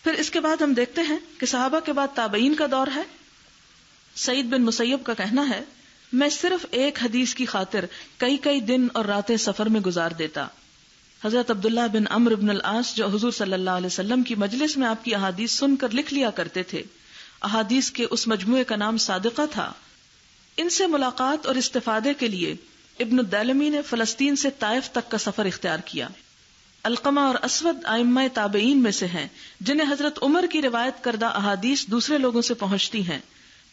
پھر اس کے بعد ہم دیکھتے ہیں کہ صحابہ کے بعد تابعین کا دور ہے. سعید بن مسیب کا کہنا ہے میں صرف ایک حدیث کی خاطر کئی کئی دن اور راتیں سفر میں گزار دیتا. حضرت عبداللہ بن عمرو بن العاص جو حضور صلی اللہ علیہ وسلم کی مجلس میں آپ کی احادیث سن کر لکھ لیا کرتے تھے، احادیث کے اس مجموعے کا نام صادقہ تھا. ان سے ملاقات اور استفادے کے لیے ابن الدیلمی نے فلسطین سے طائف تک کا سفر اختیار کیا. علقمہ اور اسود ائمہ تابعین میں سے ہیں جنہیں حضرت عمر کی روایت کردہ احادیث دوسرے لوگوں سے پہنچتی ہیں،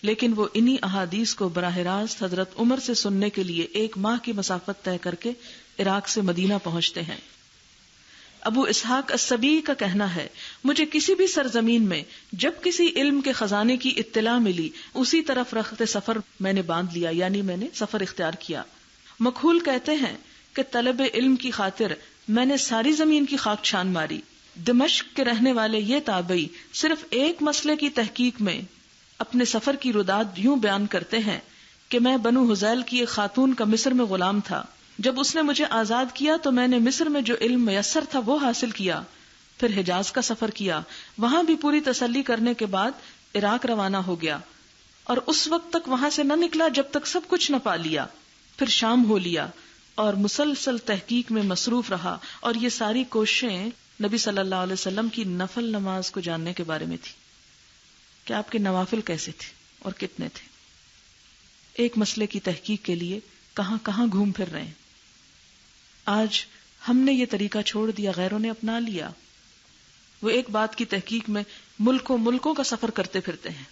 لیکن وہ انہی احادیث کو براہ راست حضرت عمر سے سننے کے لیے 1 ماہ کی مسافت طے کر کے عراق سے مدینہ پہنچتے ہیں. ابو اسحاق السبیعی کا کہنا ہے مجھے کسی بھی سرزمین میں جب کسی علم کے خزانے کی اطلاع ملی اسی طرف رخت سفر میں نے باندھ لیا، یعنی میں نے سفر اختیار کیا. مکحول کہتے ہیں کہ طلب علم کی خاطر میں نے ساری زمین کی خاک چھان ماری. دمشق کے رہنے والے یہ تابعی صرف ایک مسئلے کی تحقیق میں اپنے سفر کی رداد یوں بیان کرتے ہیں کہ میں بنو حذیل کی ایک خاتون کا مصر میں غلام تھا. جب اس نے مجھے آزاد کیا تو میں نے مصر میں جو علم میسر تھا وہ حاصل کیا. پھر حجاز کا سفر کیا، وہاں بھی پوری تسلی کرنے کے بعد عراق روانہ ہو گیا اور اس وقت تک وہاں سے نہ نکلا جب تک سب کچھ نہ پا لیا. پھر شام ہو لیا اور مسلسل تحقیق میں مصروف رہا، اور یہ ساری کوششیں نبی صلی اللہ علیہ وسلم کی نفل نماز کو جاننے کے بارے میں تھی کہ آپ کے نوافل کیسے تھے اور کتنے تھے. ایک مسئلے کی تحقیق کے لیے کہاں کہاں گھوم پھر رہے ہیں. آج ہم نے یہ طریقہ چھوڑ دیا، غیروں نے اپنا لیا. وہ ایک بات کی تحقیق میں ملکوں کا سفر کرتے پھرتے ہیں.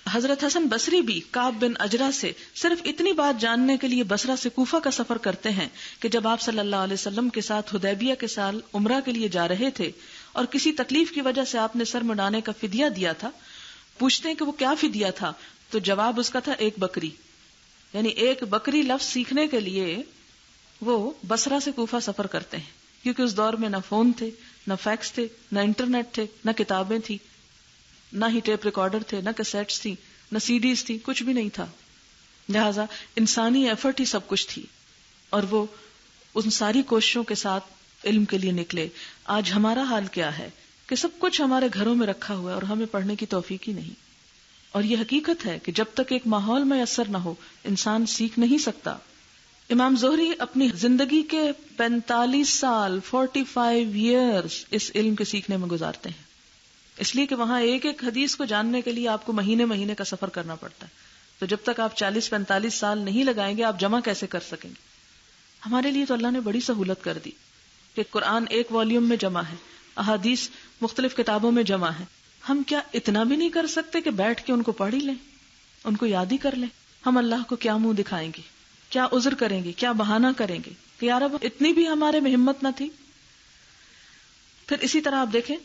حضرت حسن بصری بھی کعب بن اجرا سے صرف اتنی بات جاننے کے لیے بصرہ سے کوفہ کا سفر کرتے ہیں کہ جب آپ صلی اللہ علیہ وسلم کے ساتھ حدیبیہ کے سال عمرہ کے لیے جا رہے تھے اور کسی تکلیف کی وجہ سے آپ نے سر منڈانے کا فدیہ دیا تھا، پوچھتے ہیں کہ وہ کیا فدیہ تھا، تو جواب اس کا تھا 1 بکری. یعنی 1 بکری لفظ سیکھنے کے لیے وہ بصرہ سے کوفہ سفر کرتے ہیں، کیونکہ اس دور میں نہ فون تھے، نہ فیکس تھے، نہ انٹرنیٹ تھے، نہ کتابیں تھی، نہ ہی ٹیپ ریکارڈر تھے، نہ کیسٹس تھی، نہ سی ڈیز تھی، کچھ بھی نہیں تھا. لہذا انسانی ایفرٹ ہی سب کچھ تھی، اور وہ ان ساری کوششوں کے ساتھ علم کے لیے نکلے. آج ہمارا حال کیا ہے کہ سب کچھ ہمارے گھروں میں رکھا ہوا ہے اور ہمیں پڑھنے کی توفیق ہی نہیں. اور یہ حقیقت ہے کہ جب تک ایک ماحول میسر نہ ہو انسان سیکھ نہیں سکتا. امام زہری اپنی زندگی کے 45 سال 45 ایئرز اس علم کے سیکھنے میں گزارتے ہیں، اس لیے کہ وہاں ایک ایک حدیث کو جاننے کے لیے آپ کو مہینے کا سفر کرنا پڑتا ہے. تو جب تک آپ 40-45 سال نہیں لگائیں گے آپ جمع کیسے کر سکیں گے؟ ہمارے لیے تو اللہ نے بڑی سہولت کر دی کہ قرآن 1 والیوم میں جمع ہے، احادیث مختلف کتابوں میں جمع ہے. ہم کیا اتنا بھی نہیں کر سکتے کہ بیٹھ کے ان کو پڑھ ہی لیں، ان کو یاد ہی کر لیں؟ ہم اللہ کو کیا منہ دکھائیں گے، کیا عذر کریں گے، کیا بہانہ کریں گے کہ یار اب اتنی بھی ہمارے میں ہمت نہ تھی. پھر اسی طرح آپ دیکھیں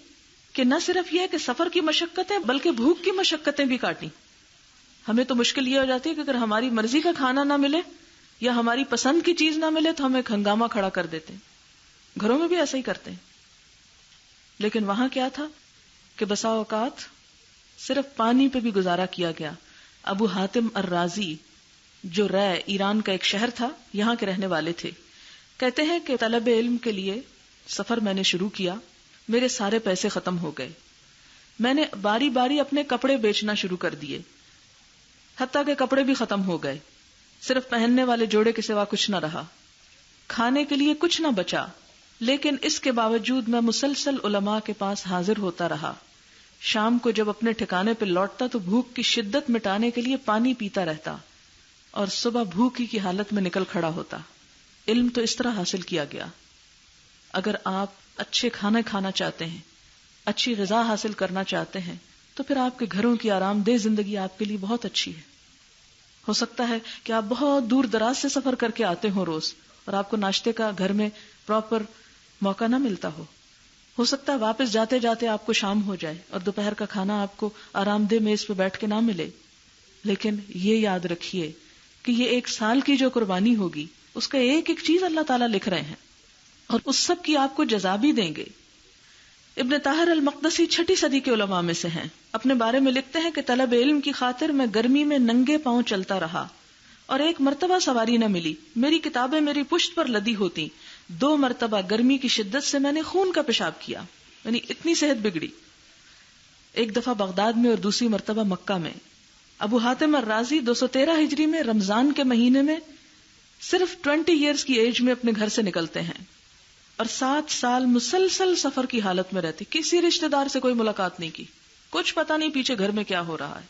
کہ نہ صرف یہ کہ سفر کی مشقتیں بلکہ بھوک کی مشقتیں بھی کاٹی. ہمیں تو مشکل یہ ہو جاتی ہے کہ اگر ہماری مرضی کا کھانا نہ ملے یا ہماری پسند کی چیز نہ ملے تو ہم ایک ہنگامہ کھڑا کر دیتے ہیں. گھروں میں بھی ایسا ہی کرتے ہیں. لیکن وہاں کیا تھا کہ بسا اوقات صرف پانی پہ بھی گزارا کیا گیا. ابو حاتم الرازی جو رے ایران کا ایک شہر تھا، یہاں کے رہنے والے تھے، کہتے ہیں کہ طلب علم کے لیے سفر میں نے شروع کیا، میرے سارے پیسے ختم ہو گئے. میں نے باری باری اپنے کپڑے بیچنا شروع کر دیے، حتیٰ کہ کپڑے بھی ختم ہو گئے، صرف پہننے والے جوڑے کے سوا کچھ نہ رہا، کھانے کے لیے کچھ نہ بچا. لیکن اس کے باوجود میں مسلسل علماء کے پاس حاضر ہوتا رہا. شام کو جب اپنے ٹھکانے پہ لوٹتا تو بھوک کی شدت مٹانے کے لیے پانی پیتا رہتا اور صبح بھوکی کی حالت میں نکل کھڑا ہوتا. علم تو اس طرح حاصل کیا گیا. اگر آپ اچھے کھانا کھانا چاہتے ہیں، اچھی غذا حاصل کرنا چاہتے ہیں، تو پھر آپ کے گھروں کی آرام دہ زندگی آپ کے لیے بہت اچھی ہے. ہو سکتا ہے کہ آپ بہت دور دراز سے سفر کر کے آتے ہوں روز، اور آپ کو ناشتے کا گھر میں پراپر موقع نہ ملتا ہو سکتا ہے واپس جاتے جاتے آپ کو شام ہو جائے اور دوپہر کا کھانا آپ کو آرام دہ میز پہ بیٹھ کے نہ ملے. لیکن یہ یاد رکھیے کہ یہ 1 سال کی جو قربانی ہوگی اس کا ایک ایک چیز اللہ تعالیٰ لکھ رہے ہیں اور اس سب کی آپ کو جزا بھی دیں گے. ابن طاہر المقدسی 6 صدی کے علماء میں سے ہیں. اپنے بارے میں لکھتے ہیں کہ طلب علم کی خاطر میں گرمی میں ننگے پاؤں چلتا رہا اور 1 مرتبہ سواری نہ ملی. میری کتابیں میری پشت پر لدی ہوتی. 2 مرتبہ گرمی کی شدت سے میں نے خون کا پیشاب کیا، یعنی اتنی صحت بگڑی. ایک دفعہ بغداد میں اور دوسری مرتبہ مکہ میں۔ ابو حاتم الرازی 213 ہجری میں رمضان کے مہینے میں صرف 20 ایئرز کی ایج میں اپنے گھر سے نکلتے ہیں اور 7 سال مسلسل سفر کی حالت میں رہتے، کسی رشتہ دار سے کوئی ملاقات نہیں کی، کچھ پتہ نہیں پیچھے گھر میں کیا ہو رہا ہے،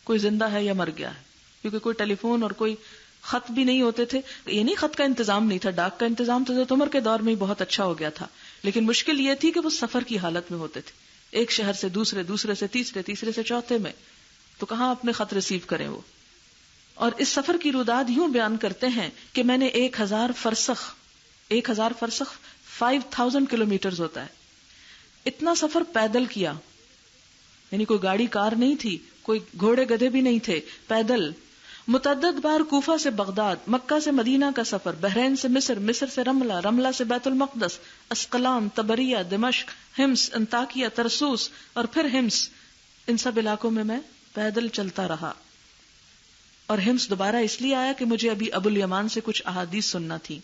کوئی زندہ ہے یا مر گیا ہے، کیونکہ کوئی ٹیلی فون اور کوئی خط بھی نہیں ہوتے تھے۔ یہ نہیں خط کا انتظام نہیں تھا، ڈاک کا انتظام تو حضرت عمر کے دور میں ہی بہت اچھا ہو گیا تھا، لیکن مشکل یہ تھی کہ وہ سفر کی حالت میں ہوتے تھے، ایک شہر سے دوسرے، دوسرے سے تیسرے، تیسرے سے چوتھے میں، تو کہاں اپنے خط ریسیو کریں وہ۔ اور اس سفر کی روداد یوں بیان کرتے ہیں کہ میں نے 1000 فرسخ 5000 کلومیٹرز ہوتا ہے، اتنا سفر پیدل کیا، یعنی کوئی گاڑی کار نہیں تھی، کوئی گھوڑے گدھے بھی نہیں تھے، پیدل۔ متعدد بار کوفہ سے بغداد، مکہ سے مدینہ کا سفر، بحرین سے مصر، مصر سے رملہ، رملہ سے بیت المقدس، اسقلان، طبریہ، دمشق، حمص، انطاکیہ، ترسوس اور پھر حمص، ان سب علاقوں میں پیدل چلتا رہا۔ اور حمص دوبارہ اس لیے آیا کہ مجھے ابھی ابو الیمان سے کچھ احادیث سننا تھی۔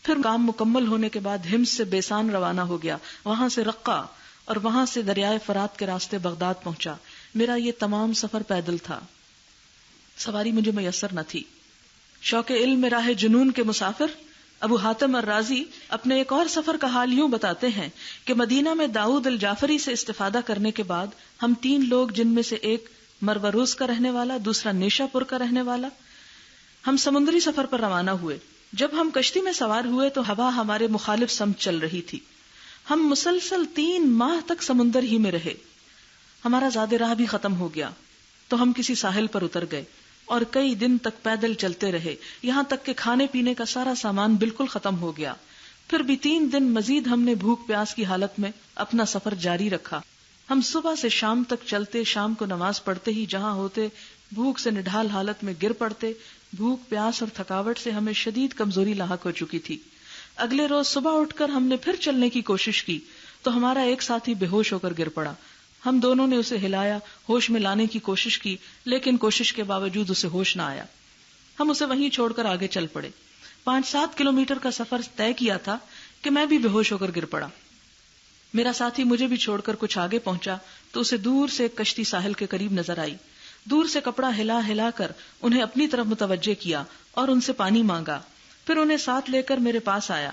پھر کام مکمل ہونے کے بعد حمص سے بیسان روانہ ہو گیا، وہاں سے رقہ اور وہاں سے دریائے فرات کے راستے بغداد پہنچا۔ میرا یہ تمام سفر پیدل تھا، سواری مجھے میسر نہ تھی۔ شوق علم میں راہ جنون کے مسافر ابو حاتم الرازی اپنے ایک اور سفر کا حال یوں بتاتے ہیں کہ مدینہ میں داؤد الجعفری سے استفادہ کرنے کے بعد ہم 3 لوگ، جن میں سے ایک مروروز کا رہنے والا، دوسرا نیشا پور کا رہنے والا، ہم سمندری سفر پر روانہ ہوئے۔ جب ہم کشتی میں سوار ہوئے تو ہوا ہمارے مخالف سمت چل رہی تھی۔ ہم مسلسل 3 ماہ تک سمندر ہی میں رہے، ہمارا زاد راہ بھی ختم ہو گیا، تو ہم کسی ساحل پر اتر گئے اور کئی دن تک پیدل چلتے رہے، یہاں تک کہ کھانے پینے کا سارا سامان بالکل ختم ہو گیا۔ پھر بھی 3 دن مزید ہم نے بھوک پیاس کی حالت میں اپنا سفر جاری رکھا۔ ہم صبح سے شام تک چلتے، شام کو نماز پڑھتے ہی جہاں ہوتے بھوک سے نڈھال حالت میں گر پڑتے۔ بھوک پیاس اور تھکاوٹ سے ہمیں شدید کمزوری لاحق ہو چکی تھی۔ اگلے روز صبح اٹھ کر ہم نے پھر چلنے کی کوشش کی تو ہمارا ایک ساتھی بے ہوش ہو کر گر پڑا۔ ہم دونوں نے اسے ہلایا، ہوش میں لانے کی کوشش کی، لیکن کوشش کے باوجود اسے ہوش نہ آیا۔ ہم اسے وہیں چھوڑ کر آگے چل پڑے۔ 5-7 کلومیٹر کا سفر طے کیا تھا کہ میں بھی بے ہوش ہو کر گر پڑا۔ میرا ساتھی مجھے بھی چھوڑ کر کچھ آگے پہنچا تو اسے دور سے ایک کشتی ساحل کے قریب نظر آئی۔ دور سے کپڑا ہلا ہلا کر انہیں اپنی طرف متوجہ کیا اور ان سے پانی مانگا، پھر انہیں ساتھ لے کر میرے پاس آیا۔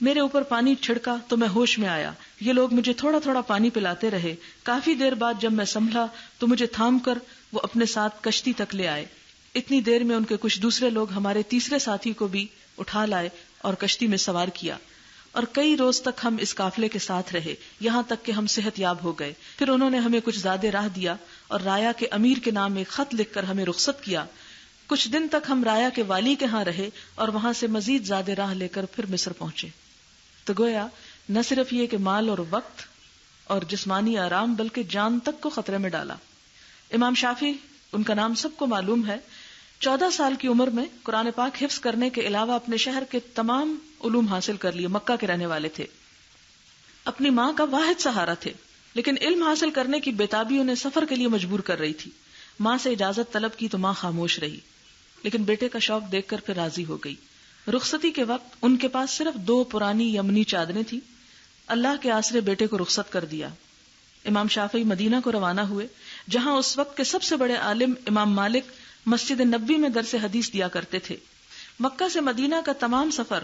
میرے اوپر پانی چھڑکا تو میں ہوش میں آیا۔ یہ لوگ مجھے تھوڑا تھوڑا پانی پلاتے رہے۔ کافی دیر بعد جب میں سنبھلا تو مجھے تھام کر وہ اپنے ساتھ کشتی تک لے آئے۔ اتنی دیر میں ان کے کچھ دوسرے لوگ ہمارے تیسرے ساتھی کو بھی اٹھا لائے اور کشتی میں سوار کیا، اور کئی روز تک ہم اس قافلے کے ساتھ رہے، یہاں تک کہ ہم صحت یاب ہو گئے۔ پھر انہوں نے ہمیں کچھ زیادہ راہ دیا اور رایا کے امیر کے نام ایک خط لکھ کر ہمیں رخصت کیا۔ کچھ دن تک ہم رایا کے والی کے ہاں رہے اور وہاں سے مزید زیادہ راہ لے کر پھر مصر پہنچے۔ تو گویا نہ صرف یہ کہ مال اور وقت اور جسمانی آرام بلکہ جان تک کو خطرے میں ڈالا۔ امام شافعی، ان کا نام سب کو معلوم ہے، 14 سال کی عمر میں قرآن پاک حفظ کرنے کے علاوہ اپنے شہر کے تمام علوم حاصل کر لیے۔ مکہ کے رہنے والے تھے، اپنی ماں کا واحد سہارا تھے، لیکن علم حاصل کرنے کی بےتابی انہیں سفر کے لیے مجبور کر رہی تھی۔ ماں سے اجازت طلب کی تو ماں خاموش رہی، لیکن بیٹے کا شوق دیکھ کر پھر راضی ہو گئی۔ رخصتی کے وقت ان کے پاس صرف 2 پرانی یمنی چادریں تھیں۔ اللہ کے آسرے بیٹے کو رخصت کر دیا۔ امام شافعی مدینہ کو روانہ ہوئے، جہاں اس وقت کے سب سے بڑے عالم امام مالک مسجد نبوی میں درس حدیث دیا کرتے تھے۔ مکہ سے مدینہ کا تمام سفر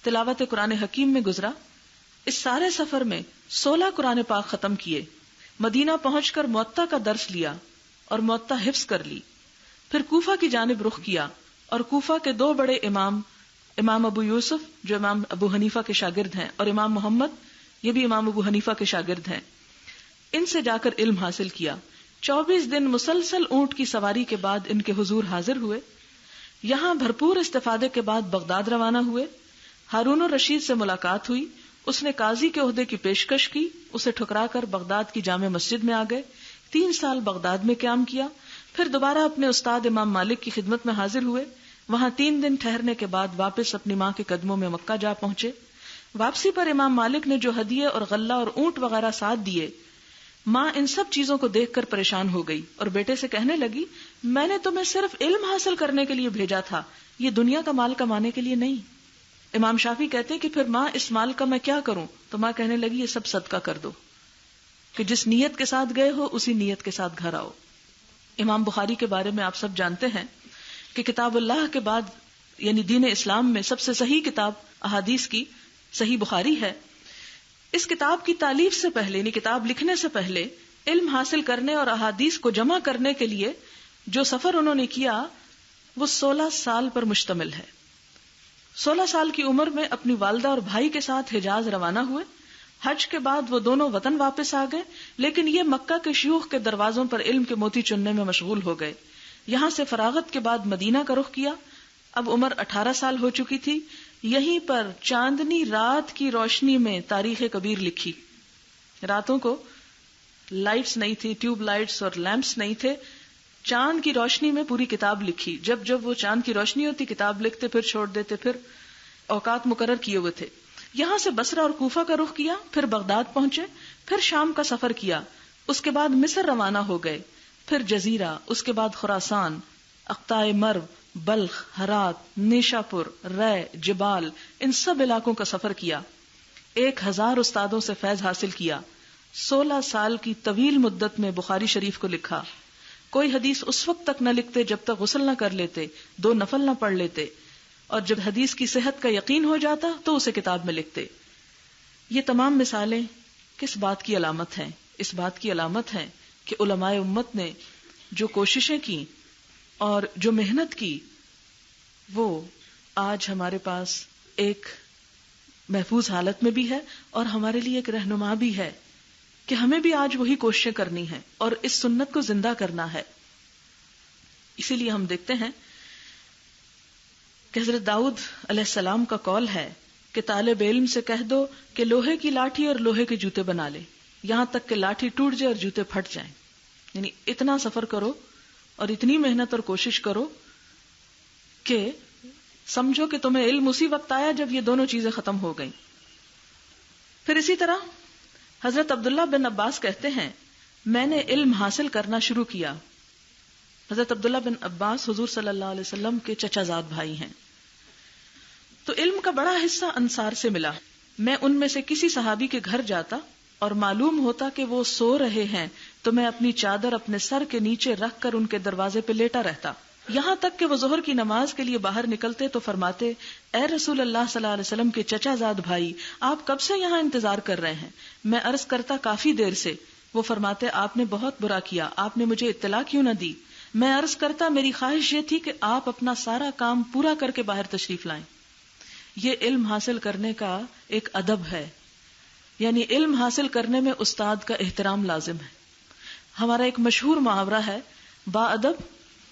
تلاوت قرآن حکیم میں گزرا۔ اس سارے سفر میں 16 قرآن پاک ختم کیے۔ مدینہ پہنچ کر موطا کا درس لیا اور موطا حفظ کر لی۔ پھر کوفہ کی جانب رخ کیا اور کوفہ کے 2 بڑے امام ابو یوسف جو امام ابو حنیفہ کے شاگرد ہیں، اور امام محمد، یہ بھی امام ابو حنیفہ کے شاگرد ہیں، ان سے جا کر علم حاصل کیا۔ 24 دن مسلسل اونٹ کی سواری کے بعد ان کے حضور حاضر ہوئے۔ یہاں بھرپور استفادے کے بعد بغداد روانہ ہوئے۔ ہارون الرشید سے ملاقات ہوئی، اس نے قاضی کے عہدے کی پیشکش کی، اسے ٹھکرا کر بغداد کی جامع مسجد میں آ گئے۔ 3 سال بغداد میں قیام کیا، پھر دوبارہ اپنے استاد امام مالک کی خدمت میں حاضر ہوئے۔ وہاں 3 دن ٹھہرنے کے بعد واپس اپنی ماں کے قدموں میں مکہ جا پہنچے۔ واپسی پر امام مالک نے جو ہدیے اور غلہ اور اونٹ وغیرہ ساتھ دیے، ماں ان سب چیزوں کو دیکھ کر پریشان ہو گئی اور بیٹے سے کہنے لگی، میں نے تمہیں صرف علم حاصل کرنے کے لیے بھیجا تھا، یہ دنیا کا مال کمانے کے لیے نہیں۔ امام شافعی کہتے کہ پھر ماں اس مال کا میں کیا کروں؟ تو ماں کہنے لگی، یہ سب صدقہ کر دو۔ کہ جس نیت کے ساتھ گئے ہو اسی نیت کے ساتھ گھر آؤ. امام بخاری کے بارے میں آپ سب جانتے ہیں کہ کتاب اللہ کے بعد یعنی دین اسلام میں سب سے صحیح کتاب احادیث کی صحیح بخاری ہے. اس کتاب کی تالیف سے پہلے یعنی کتاب لکھنے سے پہلے علم حاصل کرنے اور احادیث کو جمع کرنے کے لیے جو سفر انہوں نے کیا وہ 16 سال پر مشتمل ہے. 16 سال کی عمر میں اپنی والدہ اور بھائی کے ساتھ حجاز روانہ ہوئے. حج کے بعد وہ دونوں وطن واپس آ گئے، لیکن یہ مکہ کے شیوخ کے دروازوں پر علم کے موتی چننے میں مشغول ہو گئے. یہاں سے فراغت کے بعد مدینہ کا رخ کیا. اب عمر 18 سال ہو چکی تھی. یہیں پر چاندنی رات کی روشنی میں تاریخ کبیر لکھی. راتوں کو لائٹس نہیں تھی، ٹیوب لائٹس اور لیمپس نہیں تھے، چاند کی روشنی میں پوری کتاب لکھی. جب وہ چاند کی روشنی ہوتی کتاب لکھتے، پھر چھوڑ دیتے، پھر اوقات مقرر کیے ہوئے تھے. یہاں سے بصرہ اور کوفہ کا رخ کیا، پھر بغداد پہنچے، پھر شام کا سفر کیا، اس کے بعد مصر روانہ ہو گئے، پھر جزیرہ، اس کے بعد خراسان، اقطاع مرو، بلخ، ہرات، نیشاپور، رے، جبال، ان سب علاقوں کا سفر کیا. 1000 استادوں سے فیض حاصل کیا. 16 سال کی طویل مدت میں بخاری شریف کو لکھا. کوئی حدیث اس وقت تک نہ لکھتے جب تک غسل نہ کر لیتے، 2 نفل نہ پڑھ لیتے، اور جب حدیث کی صحت کا یقین ہو جاتا تو اسے کتاب میں لکھتے. یہ تمام مثالیں کس بات کی علامت ہیں؟ اس بات کی علامت ہیں کہ علماء امت نے جو کوششیں کی اور جو محنت کی وہ آج ہمارے پاس ایک محفوظ حالت میں بھی ہے اور ہمارے لیے ایک رہنما بھی ہے کہ ہمیں بھی آج وہی کوششیں کرنی ہیں اور اس سنت کو زندہ کرنا ہے. اسی لیے ہم دیکھتے ہیں کہ حضرت داؤد علیہ السلام کا قول ہے کہ طالب علم سے کہہ دو کہ لوہے کی لاٹھی اور لوہے کے جوتے بنا لے، یہاں تک کہ لاٹھی ٹوٹ جائے اور جوتے پھٹ جائیں. یعنی اتنا سفر کرو اور اتنی محنت اور کوشش کرو کہ سمجھو کہ تمہیں علم اسی وقت آیا جب یہ دونوں چیزیں ختم ہو گئیں. پھر اسی طرح حضرت عبداللہ بن عباس کہتے ہیں میں نے علم حاصل کرنا شروع کیا. حضرت عبداللہ بن عباس حضور صلی اللہ علیہ وسلم کے چچا زاد بھائی ہیں. تو علم کا بڑا حصہ انصار سے ملا. میں ان میں سے کسی صحابی کے گھر جاتا اور معلوم ہوتا کہ وہ سو رہے ہیں تو میں اپنی چادر اپنے سر کے نیچے رکھ کر ان کے دروازے پہ لیٹا رہتا، یہاں تک کہ وہ ظہر کی نماز کے لیے باہر نکلتے تو فرماتے اے رسول اللہ صلی اللہ علیہ وسلم کے چچا زاد بھائی، آپ کب سے یہاں انتظار کر رہے ہیں؟ میں عرض کرتا کافی دیر سے. وہ فرماتے آپ نے بہت برا کیا، آپ نے مجھے اطلاع کیوں نہ دی؟ میں عرض کرتا میری خواہش یہ تھی کہ آپ اپنا سارا کام پورا کر کے باہر تشریف لائیں. یہ علم حاصل کرنے کا ایک ادب ہے، یعنی علم حاصل کرنے میں استاد کا احترام لازم ہے. ہمارا ایک مشہور محاورہ ہے با ادب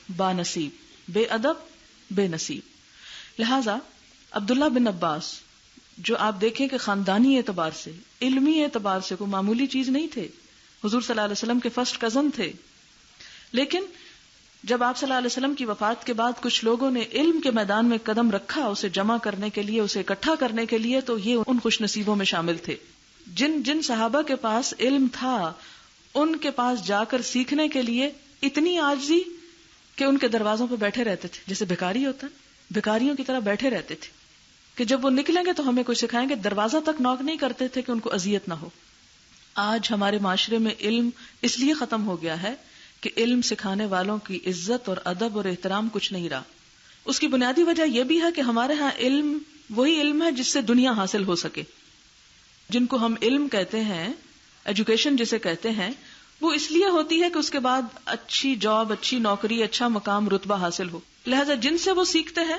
با نصیب، بے ادب بے نصیب. لہذا عبداللہ بن عباس جو آپ دیکھیں کہ خاندانی اعتبار سے، علمی اعتبار سے کوئی معمولی چیز نہیں تھے، حضور صلی اللہ علیہ وسلم کے فرسٹ کزن تھے، لیکن جب آپ صلی اللہ علیہ وسلم کی وفات کے بعد کچھ لوگوں نے علم کے میدان میں قدم رکھا اسے جمع کرنے کے لیے، اسے اکٹھا کرنے کے لیے، تو یہ ان خوش نصیبوں میں شامل تھے. جن صحابہ کے پاس علم تھا ان کے پاس جا کر سیکھنے کے لیے اتنی عاجزی کہ ان کے دروازوں پہ بیٹھے رہتے تھے، جیسے بھکاری ہوتا ہے، بھکاریوں کی طرح بیٹھے رہتے تھے کہ جب وہ نکلیں گے تو ہمیں کچھ سکھائیں گے. دروازہ تک نوک نہیں کرتے تھے کہ ان کو اذیت نہ ہو. آج ہمارے معاشرے میں علم اس لیے ختم ہو گیا ہے کہ علم سکھانے والوں کی عزت اور ادب اور احترام کچھ نہیں رہا. اس کی بنیادی وجہ یہ بھی ہے کہ ہمارے ہاں علم وہی علم ہے جس سے دنیا حاصل ہو سکے. جن کو ہم علم کہتے ہیں، ایجوکیشن جسے کہتے ہیں، وہ اس لیے ہوتی ہے کہ اس کے بعد اچھی جاب، اچھی نوکری، اچھا مقام، رتبہ حاصل ہو. لہذا جن سے وہ سیکھتے ہیں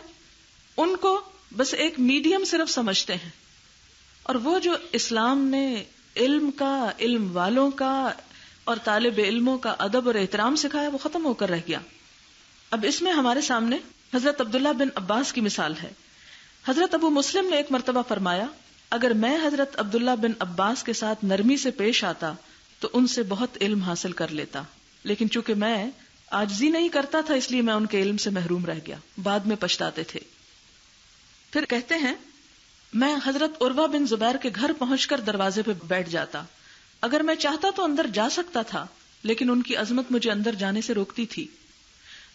ان کو بس ایک میڈیم صرف سمجھتے ہیں، اور وہ جو اسلام نے علم کا، علم والوں کا اور طالب علموں کا ادب اور احترام سکھایا وہ ختم ہو کر رہ گیا. اب اس میں ہمارے سامنے حضرت عبداللہ بن عباس کی مثال ہے. حضرت ابو مسلم نے ایک مرتبہ فرمایا اگر میں حضرت عبداللہ بن عباس کے ساتھ نرمی سے پیش آتا تو ان سے بہت علم حاصل کر لیتا، لیکن چونکہ میں عاجزی نہیں کرتا تھا اس لیے میں ان کے علم سے محروم رہ گیا. بعد میں پچھتاتے تھے. پھر کہتے ہیں میں حضرت عروہ بن زبیر کے گھر پہنچ کر دروازے پہ بیٹھ جاتا. اگر میں چاہتا تو اندر جا سکتا تھا لیکن ان کی عظمت مجھے اندر جانے سے روکتی تھی.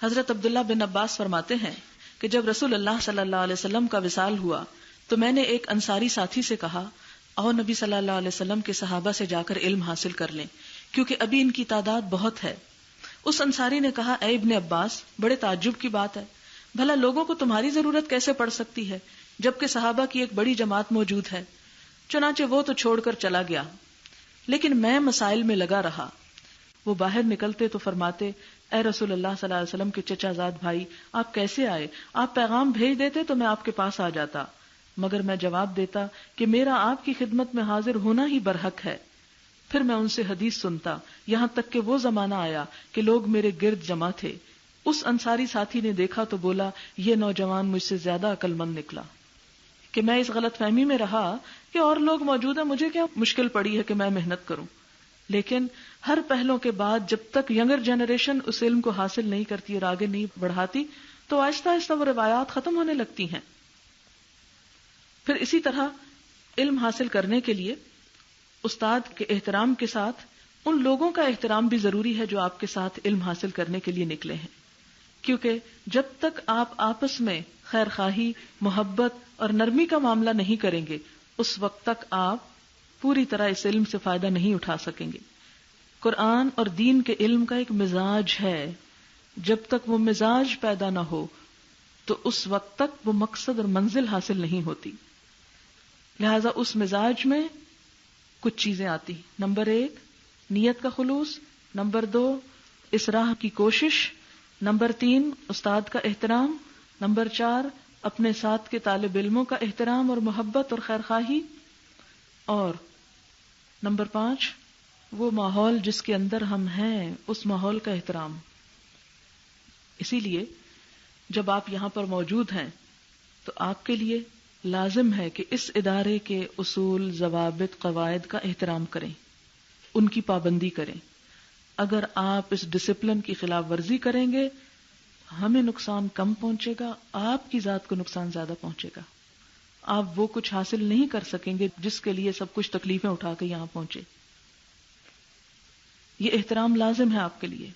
حضرت عبداللہ بن عباس فرماتے ہیں کہ جب رسول اللہ صلی اللہ علیہ وسلم کا وصال ہوا تو میں نے ایک انصاری ساتھی سے کہا اور نبی صلی اللہ علیہ وسلم کے صحابہ سے جا کر علم حاصل کر لیں، کیونکہ ابھی ان کی تعداد بہت ہے۔ اس انصاری نے کہا، اے ابن عباس، بڑے تعجب کی بات ہے، بھلا لوگوں کو تمہاری ضرورت کیسے پڑ سکتی ہے جبکہ صحابہ کی ایک بڑی جماعت موجود ہے؟ چنانچہ وہ تو چھوڑ کر چلا گیا، لیکن میں مسائل میں لگا رہا۔ وہ باہر نکلتے تو فرماتے، اے رسول اللہ صلی اللہ علیہ وسلم کے چچا زاد بھائی، آپ کیسے آئے؟ آپ پیغام بھیج دیتے تو میں آپ کے پاس آ جاتا، مگر میں جواب دیتا کہ میرا آپ کی خدمت میں حاضر ہونا ہی برحق ہے۔ پھر میں ان سے حدیث سنتا، یہاں تک کہ وہ زمانہ آیا کہ لوگ میرے گرد جمع تھے۔ اس انصاری ساتھی نے دیکھا تو بولا، یہ نوجوان مجھ سے زیادہ عقل مند نکلا۔ کہ میں اس غلط فہمی میں رہا کہ اور لوگ موجود ہیں، مجھے کیا مشکل پڑی ہے کہ میں محنت کروں، لیکن ہر پہلوں کے بعد جب تک ینگر جنریشن اس علم کو حاصل نہیں کرتی اور آگے نہیں بڑھاتی تو آہستہ آہستہ وہ روایات ختم ہونے لگتی ہیں۔ پھر اسی طرح علم حاصل کرنے کے لیے استاد کے احترام کے ساتھ ان لوگوں کا احترام بھی ضروری ہے جو آپ کے ساتھ علم حاصل کرنے کے لیے نکلے ہیں، کیونکہ جب تک آپ آپس میں خیر خواہی، محبت اور نرمی کا معاملہ نہیں کریں گے اس وقت تک آپ پوری طرح اس علم سے فائدہ نہیں اٹھا سکیں گے۔ قرآن اور دین کے علم کا ایک مزاج ہے، جب تک وہ مزاج پیدا نہ ہو تو اس وقت تک وہ مقصد اور منزل حاصل نہیں ہوتی۔ لہذا اس مزاج میں کچھ چیزیں آتی، نمبر 1 نیت کا خلوص، نمبر 2 اصلاح کی کوشش، نمبر 3 استاد کا احترام، نمبر 4 اپنے ساتھ کے طالب علموں کا احترام اور محبت اور خیرخواہی، اور نمبر 5 وہ ماحول جس کے اندر ہم ہیں اس ماحول کا احترام۔ اسی لیے جب آپ یہاں پر موجود ہیں تو آپ کے لیے لازم ہے کہ اس ادارے کے اصول، ضوابط، قواعد کا احترام کریں، ان کی پابندی کریں۔ اگر آپ اس ڈسپلن کی خلاف ورزی کریں گے ہمیں نقصان کم پہنچے گا، آپ کی ذات کو نقصان زیادہ پہنچے گا۔ آپ وہ کچھ حاصل نہیں کر سکیں گے جس کے لیے سب کچھ تکلیفیں اٹھا کے یہاں پہنچے۔ یہ احترام لازم ہے آپ کے لیے،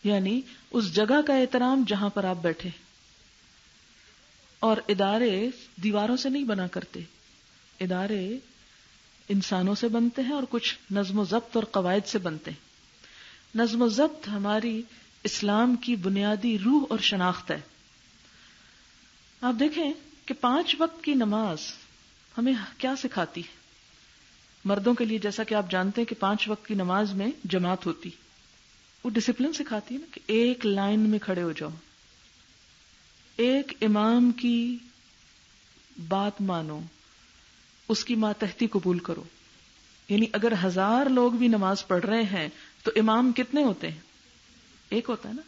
یعنی اس جگہ کا احترام جہاں پر آپ بیٹھے۔ اور ادارے دیواروں سے نہیں بنا کرتے، ادارے انسانوں سے بنتے ہیں اور کچھ نظم و ضبط اور قواعد سے بنتے ہیں۔ نظم و ضبط ہماری اسلام کی بنیادی روح اور شناخت ہے۔ آپ دیکھیں کہ 5 وقت کی نماز ہمیں کیا سکھاتی ہے؟ مردوں کے لیے جیسا کہ آپ جانتے ہیں کہ 5 وقت کی نماز میں جماعت ہوتی، وہ ڈسپلن سکھاتی ہے نا کہ ایک لائن میں کھڑے ہو جاؤ، ایک امام کی بات مانو، اس کی ماتحتی قبول کرو۔ یعنی اگر 1000 لوگ بھی نماز پڑھ رہے ہیں تو امام کتنے ہوتے ہیں؟ ایک ہوتا ہے نا۔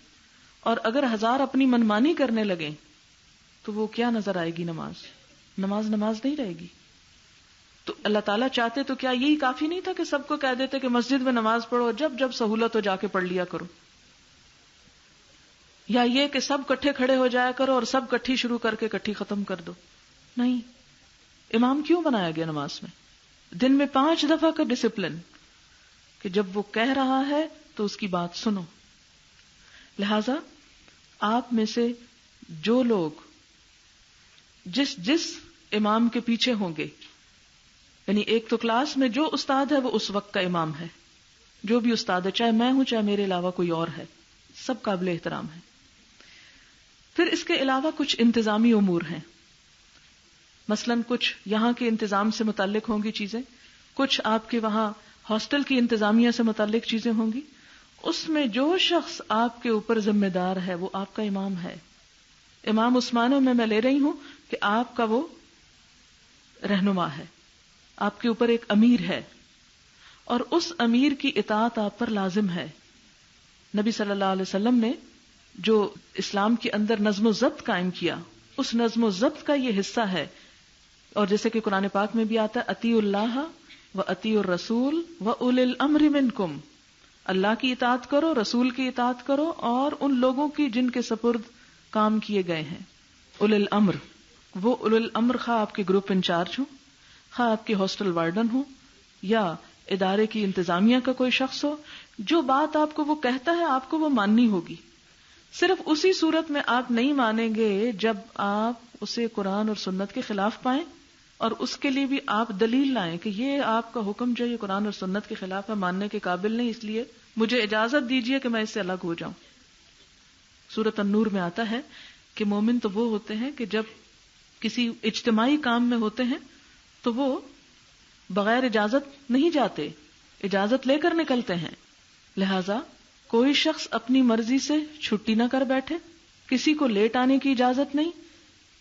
اور اگر 1000 اپنی منمانی کرنے لگیں تو وہ کیا نظر آئے گی؟ نماز نہیں رہے گی۔ تو اللہ تعالیٰ چاہتے تو کیا یہی کافی نہیں تھا کہ سب کو کہہ دیتے کہ مسجد میں نماز پڑھو، جب سہولت ہو جا کے پڑھ لیا کرو؟ یا یہ کہ سب کٹھے کھڑے ہو جایا کرو اور سب کٹھی شروع کر کے کٹھی ختم کر دو؟ نہیں۔ امام کیوں بنایا گیا نماز میں؟ دن میں 5 دفعہ کا ڈسپلن کہ جب وہ کہہ رہا ہے تو اس کی بات سنو۔ لہذا آپ میں سے جو لوگ جس امام کے پیچھے ہوں گے، یعنی ایک تو کلاس میں جو استاد ہے وہ اس وقت کا امام ہے، جو بھی استاد ہے، چاہے میں ہوں چاہے میرے علاوہ کوئی اور ہے، سب قابل احترام ہے۔ پھر اس کے علاوہ کچھ انتظامی امور ہیں، مثلاً کچھ یہاں کے انتظام سے متعلق ہوں گی چیزیں، کچھ آپ کے وہاں ہاسٹل کی انتظامیہ سے متعلق چیزیں ہوں گی۔ اس میں جو شخص آپ کے اوپر ذمہ دار ہے وہ آپ کا امام ہے۔ امام عثمانوں میں لے رہی ہوں کہ آپ کا وہ رہنما ہے، آپ کے اوپر ایک امیر ہے، اور اس امیر کی اطاعت آپ پر لازم ہے۔ نبی صلی اللہ علیہ وسلم نے جو اسلام کے اندر نظم و ضبط قائم کیا، اس نظم و ضبط کا یہ حصہ ہے، اور جیسے کہ قرآن پاک میں بھی آتا ہے، اطیعوا اللہ و اطیعوا الرسول و اولی الامر منکم، اللہ کی اطاعت کرو، رسول کی اطاعت کرو، اور ان لوگوں کی جن کے سپرد کام کیے گئے ہیں۔ اولی الامر، وہ اولی الامر خواہ آپ کے گروپ انچارج ہوں، خواہ آپ کے ہاسٹل وارڈن ہوں، یا ادارے کی انتظامیہ کا کوئی شخص ہو، جو بات آپ کو وہ کہتا ہے آپ کو وہ ماننی ہوگی۔ صرف اسی صورت میں آپ نہیں مانیں گے جب آپ اسے قرآن اور سنت کے خلاف پائیں اور اس کے لیے بھی آپ دلیل لائیں کہ یہ آپ کا حکم جو یہ قرآن اور سنت کے خلاف ہے، ماننے کے قابل نہیں، اس لیے مجھے اجازت دیجیے کہ میں اس سے الگ ہو جاؤں۔ سورۃ النور میں آتا ہے کہ مومن تو وہ ہوتے ہیں کہ جب کسی اجتماعی کام میں ہوتے ہیں تو وہ بغیر اجازت نہیں جاتے، اجازت لے کر نکلتے ہیں۔ لہذا کوئی شخص اپنی مرضی سے چھٹی نہ کر بیٹھے، کسی کو لیٹ آنے کی اجازت نہیں،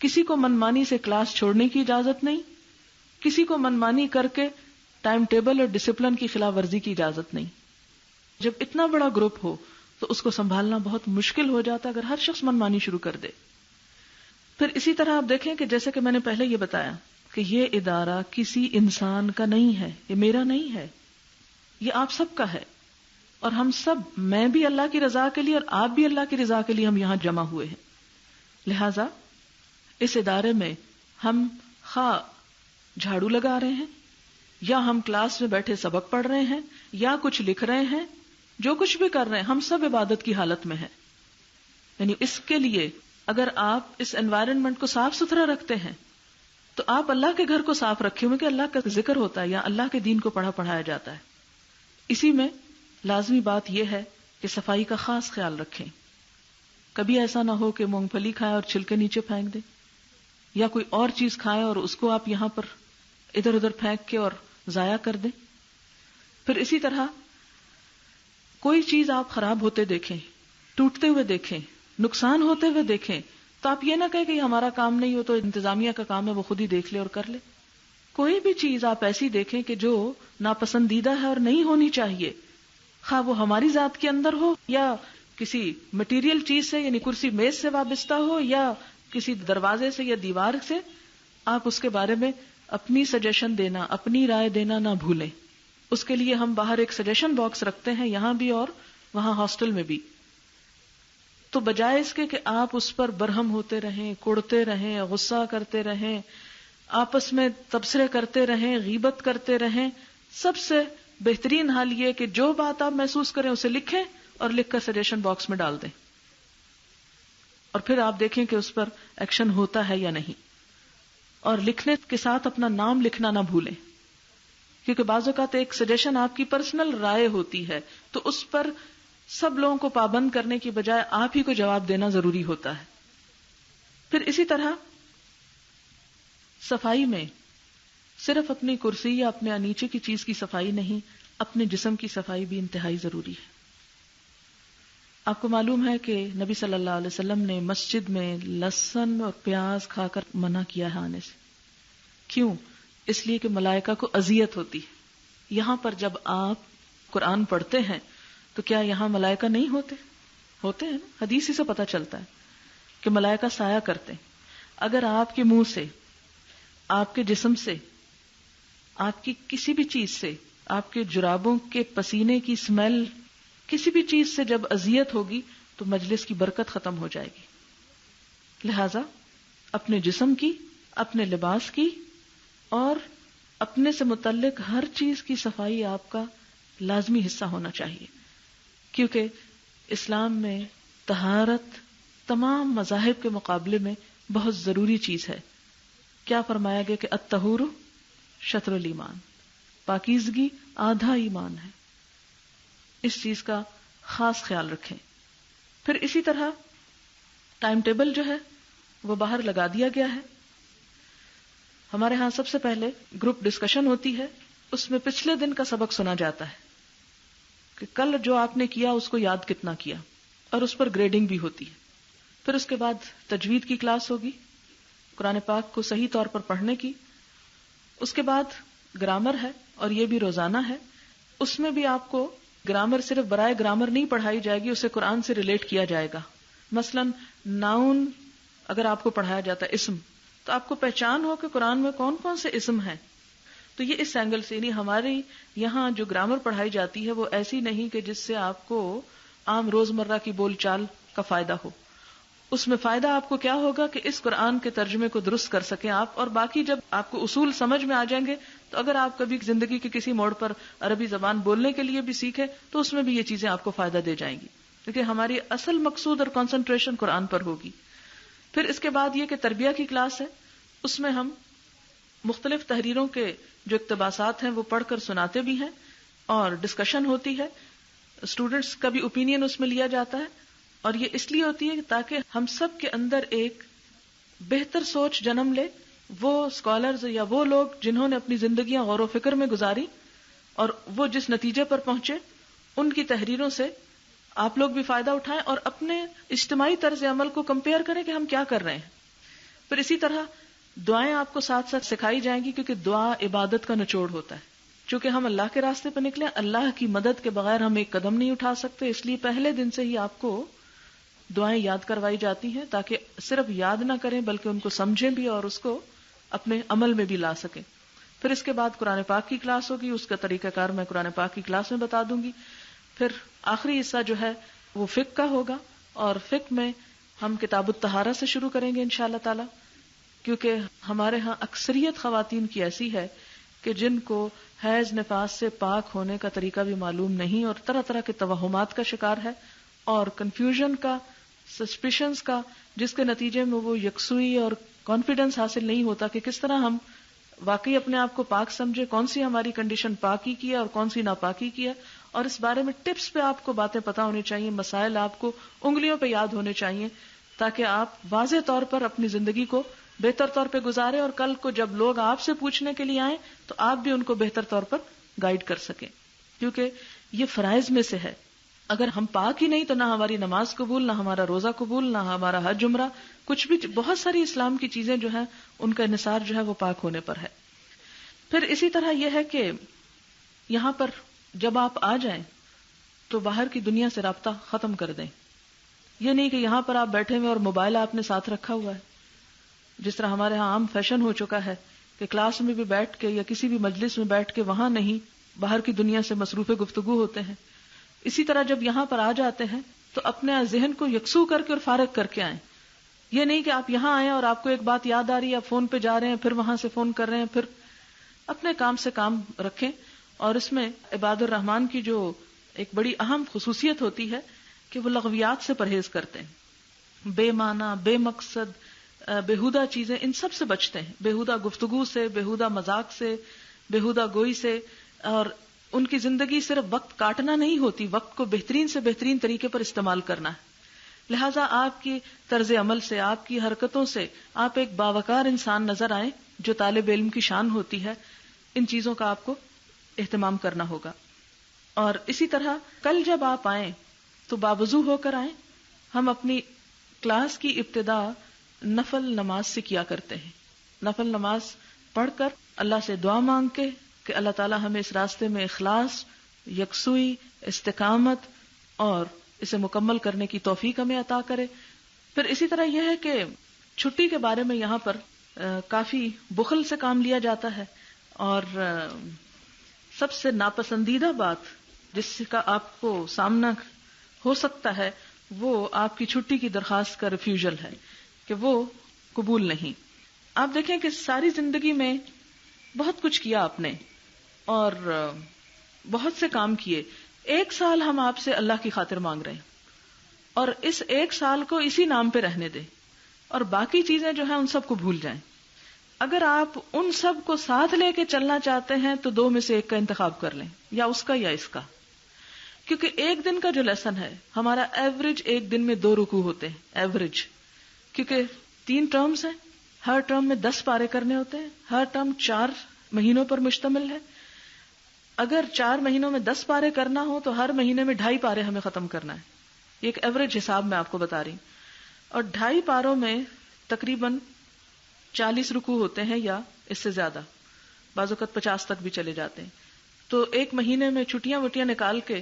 کسی کو منمانی سے کلاس چھوڑنے کی اجازت نہیں، کسی کو منمانی کر کے ٹائم ٹیبل اور ڈسپلن کی خلاف ورزی کی اجازت نہیں۔ جب اتنا بڑا گروپ ہو تو اس کو سنبھالنا بہت مشکل ہو جاتا اگر ہر شخص منمانی شروع کر دے۔ پھر اسی طرح آپ دیکھیں کہ جیسے کہ میں نے پہلے یہ بتایا کہ یہ ادارہ کسی انسان کا نہیں ہے، یہ میرا نہیں ہے، یہ آپ سب کا ہے، اور ہم سب، میں بھی اللہ کی رضا کے لیے اور آپ بھی اللہ کی رضا کے لیے ہم یہاں جمع ہوئے ہیں۔ لہذا اس ادارے میں ہم خواہ جھاڑو لگا رہے ہیں، یا ہم کلاس میں بیٹھے سبق پڑھ رہے ہیں، یا کچھ لکھ رہے ہیں، جو کچھ بھی کر رہے ہیں، ہم سب عبادت کی حالت میں ہیں۔ یعنی اس کے لیے اگر آپ اس انوائرنمنٹ کو صاف ستھرا رکھتے ہیں تو آپ اللہ کے گھر کو صاف رکھے ہوئے کہ اللہ کا ذکر ہوتا ہے یا اللہ کے دین کو پڑھایا جاتا ہے۔ اسی میں لازمی بات یہ ہے کہ صفائی کا خاص خیال رکھیں۔ کبھی ایسا نہ ہو کہ مونگ پھلی کھائے اور چھلکے نیچے پھینک دیں، یا کوئی اور چیز کھائے اور اس کو آپ یہاں پر ادھر ادھر پھینک کے اور ضائع کر دیں۔ پھر اسی طرح کوئی چیز آپ خراب ہوتے دیکھیں، ٹوٹتے ہوئے دیکھیں، نقصان ہوتے ہوئے دیکھیں تو آپ یہ نہ کہیں کہ یہ ہمارا کام نہیں ہو، تو انتظامیہ کا کام ہے، وہ خود ہی دیکھ لے اور کر لے۔ کوئی بھی چیز آپ ایسی دیکھیں کہ جو ناپسندیدہ ہے اور نہیں ہونی چاہیے، خواہ وہ ہماری ذات کے اندر ہو یا کسی مٹیریل چیز سے، یعنی کرسی میز سے وابستہ ہو یا کسی دروازے سے یا دیوار سے، آپ اس کے بارے میں اپنی سجیشن دینا، اپنی رائے دینا نہ بھولیں۔ اس کے لیے ہم باہر ایک سجیشن باکس رکھتے ہیں، یہاں بھی اور وہاں ہاسٹل میں بھی۔ تو بجائے اس کے کہ آپ اس پر برہم ہوتے رہیں، کوڑتے رہیں، غصہ کرتے رہیں، آپس میں تبصرے کرتے رہیں، غیبت کرتے رہیں، سب سے بہترین حال یہ کہ جو بات آپ محسوس کریں اسے لکھیں اور لکھ کر سجیشن باکس میں ڈال دیں، اور پھر آپ دیکھیں کہ اس پر ایکشن ہوتا ہے یا نہیں۔ اور لکھنے کے ساتھ اپنا نام لکھنا نہ بھولیں، کیونکہ بعض اوقات ایک سجیشن آپ کی پرسنل رائے ہوتی ہے تو اس پر سب لوگوں کو پابند کرنے کی بجائے آپ ہی کو جواب دینا ضروری ہوتا ہے۔ پھر اسی طرح صفائی میں صرف اپنی کرسی یا اپنے نیچے کی چیز کی صفائی نہیں، اپنے جسم کی صفائی بھی انتہائی ضروری ہے۔ آپ کو معلوم ہے کہ نبی صلی اللہ علیہ وسلم نے مسجد میں لہسن اور پیاز کھا کر منع کیا ہے آنے سے۔ کیوں؟ اس لیے کہ ملائکہ کو اذیت ہوتی ہے۔ یہاں پر جب آپ قرآن پڑھتے ہیں تو کیا یہاں ملائکہ نہیں ہوتے ہیں نا؟ حدیث ہی سے پتہ چلتا ہے کہ ملائکہ سایہ کرتے ہیں۔ اگر آپ کے منہ سے، آپ کے جسم سے، آپ کی کسی بھی چیز سے، آپ کے جرابوں کے پسینے کی سمیل، کسی بھی چیز سے جب اذیت ہوگی تو مجلس کی برکت ختم ہو جائے گی۔ لہذا اپنے جسم کی، اپنے لباس کی اور اپنے سے متعلق ہر چیز کی صفائی آپ کا لازمی حصہ ہونا چاہیے، کیونکہ اسلام میں طہارت تمام مذاہب کے مقابلے میں بہت ضروری چیز ہے۔ کیا فرمایا گیا کہ الطہور شطر الایمان، پاکیزگی آدھا ایمان ہے۔ اس چیز کا خاص خیال رکھیں۔ پھر اسی طرح ٹائم ٹیبل جو ہے وہ باہر لگا دیا گیا ہے۔ ہمارے ہاں سب سے پہلے گروپ ڈسکشن ہوتی ہے، اس میں پچھلے دن کا سبق سنا جاتا ہے کہ کل جو آپ نے کیا اس کو یاد کتنا کیا، اور اس پر گریڈنگ بھی ہوتی ہے۔ پھر اس کے بعد تجوید کی کلاس ہوگی، قرآن پاک کو صحیح طور پر پڑھنے کی۔ اس کے بعد گرامر ہے، اور یہ بھی روزانہ ہے۔ اس میں بھی آپ کو گرامر صرف برائے گرامر نہیں پڑھائی جائے گی، اسے قرآن سے ریلیٹ کیا جائے گا۔ مثلا ناؤن اگر آپ کو پڑھایا جاتا ہے، اسم، تو آپ کو پہچان ہو کہ قرآن میں کون کون سے اسم ہیں۔ تو یہ اس اینگل سے، یعنی ہماری یہاں جو گرامر پڑھائی جاتی ہے وہ ایسی نہیں کہ جس سے آپ کو عام روزمرہ کی بول چال کا فائدہ ہو۔ اس میں فائدہ آپ کو کیا ہوگا کہ اس قرآن کے ترجمے کو درست کر سکیں آپ، اور باقی جب آپ کو اصول سمجھ میں آ جائیں گے تو اگر آپ کبھی زندگی کے کسی موڑ پر عربی زبان بولنے کے لیے بھی سیکھیں تو اس میں بھی یہ چیزیں آپ کو فائدہ دے جائیں گی، کیونکہ ہماری اصل مقصود اور کنسنٹریشن قرآن پر ہوگی۔ پھر اس کے بعد یہ کہ تربیہ کی کلاس ہے، اس میں ہم مختلف تحریروں کے جو اقتباسات ہیں وہ پڑھ کر سناتے بھی ہیں اور ڈسکشن ہوتی ہے، اسٹوڈنٹس کا بھی اوپینین اس میں لیا جاتا ہے، اور یہ اس لیے ہوتی ہے تاکہ ہم سب کے اندر ایک بہتر سوچ جنم لے. وہ اسکالرز یا وہ لوگ جنہوں نے اپنی زندگیاں غور و فکر میں گزاری اور وہ جس نتیجے پر پہنچے، ان کی تحریروں سے آپ لوگ بھی فائدہ اٹھائیں اور اپنے اجتماعی طرز عمل کو کمپیئر کریں کہ ہم کیا کر رہے ہیں. پھر اسی طرح دعائیں آپ کو ساتھ ساتھ سکھائی جائیں گی، کیونکہ دعا عبادت کا نچوڑ ہوتا ہے. چونکہ ہم اللہ کے راستے پہ نکلے، اللہ کی مدد کے بغیر ہم ایک قدم نہیں اٹھا سکتے، اس لیے پہلے دن سے ہی آپ کو دعائیں یاد کروائی جاتی ہیں تاکہ صرف یاد نہ کریں بلکہ ان کو سمجھیں بھی اور اس کو اپنے عمل میں بھی لا سکیں. پھر اس کے بعد قرآن پاک کی کلاس ہوگی، اس کا طریقہ کار میں قرآن پاک کی کلاس میں بتا دوں گی. پھر آخری حصہ جو ہے وہ فقہ کا ہوگا، اور فقہ میں ہم کتاب الطہارہ سے شروع کریں گے انشاءاللہ تعالی، کیونکہ ہمارے ہاں اکثریت خواتین کی ایسی ہے کہ جن کو حیض نفاس سے پاک ہونے کا طریقہ بھی معلوم نہیں اور طرح طرح کے توہمات کا شکار ہے اور کنفیوژن کا، سسپیشنز کا، جس کے نتیجے میں وہ یکسوئی اور کانفیڈنس حاصل نہیں ہوتا کہ کس طرح ہم واقعی اپنے آپ کو پاک سمجھے، کون سی ہماری کنڈیشن پاکی کی ہے اور کون سی ناپاکی کی ہے. اور اس بارے میں ٹپس پہ آپ کو باتیں پتہ ہونی چاہیے، مسائل آپ کو انگلیوں پہ یاد ہونے چاہیے تاکہ آپ واضح طور پر اپنی زندگی کو بہتر طور پہ گزارے اور کل کو جب لوگ آپ سے پوچھنے کے لیے آئیں تو آپ بھی ان کو بہتر طور پر گائیڈ کر سکیں، کیونکہ یہ فرائض میں سے ہے. اگر ہم پاک ہی نہیں تو نہ ہماری نماز قبول، نہ ہمارا روزہ قبول، نہ ہمارا حج عمرہ، کچھ بھی. بہت ساری اسلام کی چیزیں جو ہیں ان کا انحصار جو ہے وہ پاک ہونے پر ہے. پھر اسی طرح یہ ہے کہ یہاں پر جب آپ آ جائیں تو باہر کی دنیا سے رابطہ ختم کر دیں. یہ نہیں کہ یہاں پر آپ بیٹھے ہوئے اور موبائل آپ نے ساتھ رکھا ہوا ہے، جس طرح ہمارے ہاں عام فیشن ہو چکا ہے کہ کلاس میں بھی بیٹھ کے یا کسی بھی مجلس میں بیٹھ کے وہاں نہیں، باہر کی دنیا سے مصروف گفتگو ہوتے ہیں. اسی طرح جب یہاں پر آ جاتے ہیں تو اپنے ذہن کو یکسو کر کے اور فارغ کر کے آئیں. یہ نہیں کہ آپ یہاں آئیں اور آپ کو ایک بات یاد آ رہی ہے، آپ فون پہ جا رہے ہیں، پھر وہاں سے فون کر رہے ہیں. پھر اپنے کام سے کام رکھیں. اور اس میں عباد الرحمان کی جو ایک بڑی اہم خصوصیت ہوتی ہے کہ وہ لغویات سے پرہیز کرتے ہیں، بے معنی، بے مقصد، بےہودہ چیزیں، ان سب سے بچتے ہیں، بےہودہ گفتگو سے، بےہودہ مذاق سے، بےہودہ گوئی سے. اور ان کی زندگی صرف وقت کاٹنا نہیں ہوتی، وقت کو بہترین سے بہترین طریقے پر استعمال کرنا ہے. لہٰذا آپ کی طرز عمل سے، آپ کی حرکتوں سے آپ ایک باوقار انسان نظر آئیں جو طالب علم کی شان ہوتی ہے. ان چیزوں کا آپ کو اہتمام کرنا ہوگا. اور اسی طرح کل جب آپ آئیں تو باوضو ہو کر آئیں. ہم اپنی کلاس کی ابتدا نفل نماز سے کیا کرتے ہیں. نفل نماز پڑھ کر اللہ سے دعا مانگ کے کہ اللہ تعالی ہمیں اس راستے میں اخلاص، یکسوئی، استقامت اور اسے مکمل کرنے کی توفیق ہمیں عطا کرے. پھر اسی طرح یہ ہے کہ چھٹی کے بارے میں یہاں پر کافی بخل سے کام لیا جاتا ہے، اور سب سے ناپسندیدہ بات جس کا آپ کو سامنا ہو سکتا ہے وہ آپ کی چھٹی کی درخواست کا ریفیوژل ہے کہ وہ قبول نہیں. آپ دیکھیں کہ ساری زندگی میں بہت کچھ کیا آپ نے اور بہت سے کام کیے. 1 سال ہم آپ سے اللہ کی خاطر مانگ رہے ہیں اور اس 1 سال کو اسی نام پہ رہنے دیں اور باقی چیزیں جو ہیں ان سب کو بھول جائیں. اگر آپ ان سب کو ساتھ لے کے چلنا چاہتے ہیں تو 2 میں سے ایک کا انتخاب کر لیں، یا اس کا یا اس کا. کیونکہ 1 دن کا جو لیسن ہے ہمارا ایوریج 1 دن میں 2 رکوع ہوتے ہیں ایوریج، کیونکہ 3 ٹرمز ہیں، ہر ٹرم میں 10 پارے کرنے ہوتے ہیں، ہر ٹرم 4 مہینوں پر مشتمل ہے. اگر 4 مہینوں میں 10 پارے کرنا ہو تو ہر مہینے میں 2.5 پارے ہمیں ختم کرنا ہے. یہ ایک ایوریج حساب میں آپ کو بتا رہی ہوں. اور 2.5 پاروں میں تقریباً 40 رکوع ہوتے ہیں یا اس سے زیادہ، بعض اوقات 50 تک بھی چلے جاتے ہیں. تو 1 مہینے میں چھٹیاں وٹیاں نکال کے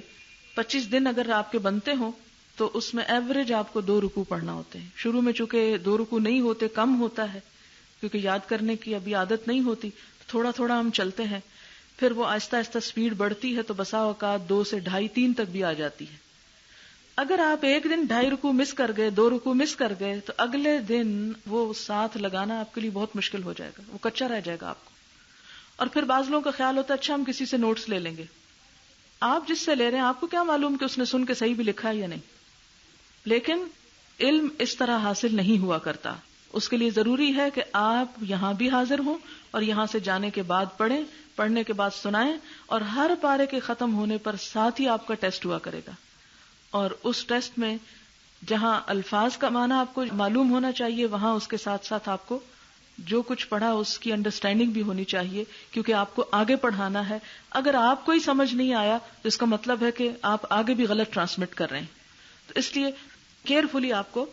25 دن اگر آپ کے بنتے ہوں تو اس میں ایوریج آپ کو 2 رکوع پڑھنا ہوتے ہیں. شروع میں چونکہ 2 رکوع نہیں ہوتے، کم ہوتا ہے کیونکہ یاد کرنے کی ابھی عادت نہیں ہوتی، تھوڑا تھوڑا ہم چلتے ہیں. پھر وہ آہستہ آہستہ سپیڈ بڑھتی ہے تو بسا اوقات 2 سے 2.5 3 تک بھی آ جاتی ہے. اگر آپ 1 دن 2.5 رکوع مس کر گئے، 2 رکوع مس کر گئے تو اگلے دن وہ ساتھ لگانا آپ کے لیے بہت مشکل ہو جائے گا، وہ کچا رہ جائے گا آپ کو. اور پھر بعض لوگوں کا خیال ہوتا ہے اچھا ہم کسی سے نوٹس لے لیں گے. آپ جس سے لے رہے ہیں آپ کو کیا معلوم کہ اس نے سن کے صحیح بھی لکھا ہے یا نہیں. لیکن علم اس طرح حاصل نہیں ہوا کرتا. اس کے لیے ضروری ہے کہ آپ یہاں بھی حاضر ہوں اور یہاں سے جانے کے بعد پڑھیں، پڑھنے کے بعد سنائیں، اور ہر پارے کے ختم ہونے پر ساتھ ہی آپ کا ٹیسٹ ہوا کرے گا. اور اس ٹیسٹ میں جہاں الفاظ کا معنی آپ کو معلوم ہونا چاہیے، وہاں اس کے ساتھ ساتھ آپ کو جو کچھ پڑھا اس کی انڈرسٹینڈنگ بھی ہونی چاہیے، کیونکہ آپ کو آگے پڑھانا ہے. اگر آپ کو ہی سمجھ نہیں آیا تو اس کا مطلب ہے کہ آپ آگے بھی غلط ٹرانسمٹ کر رہے ہیں. تو اس لیے کیئرفلی آپ کو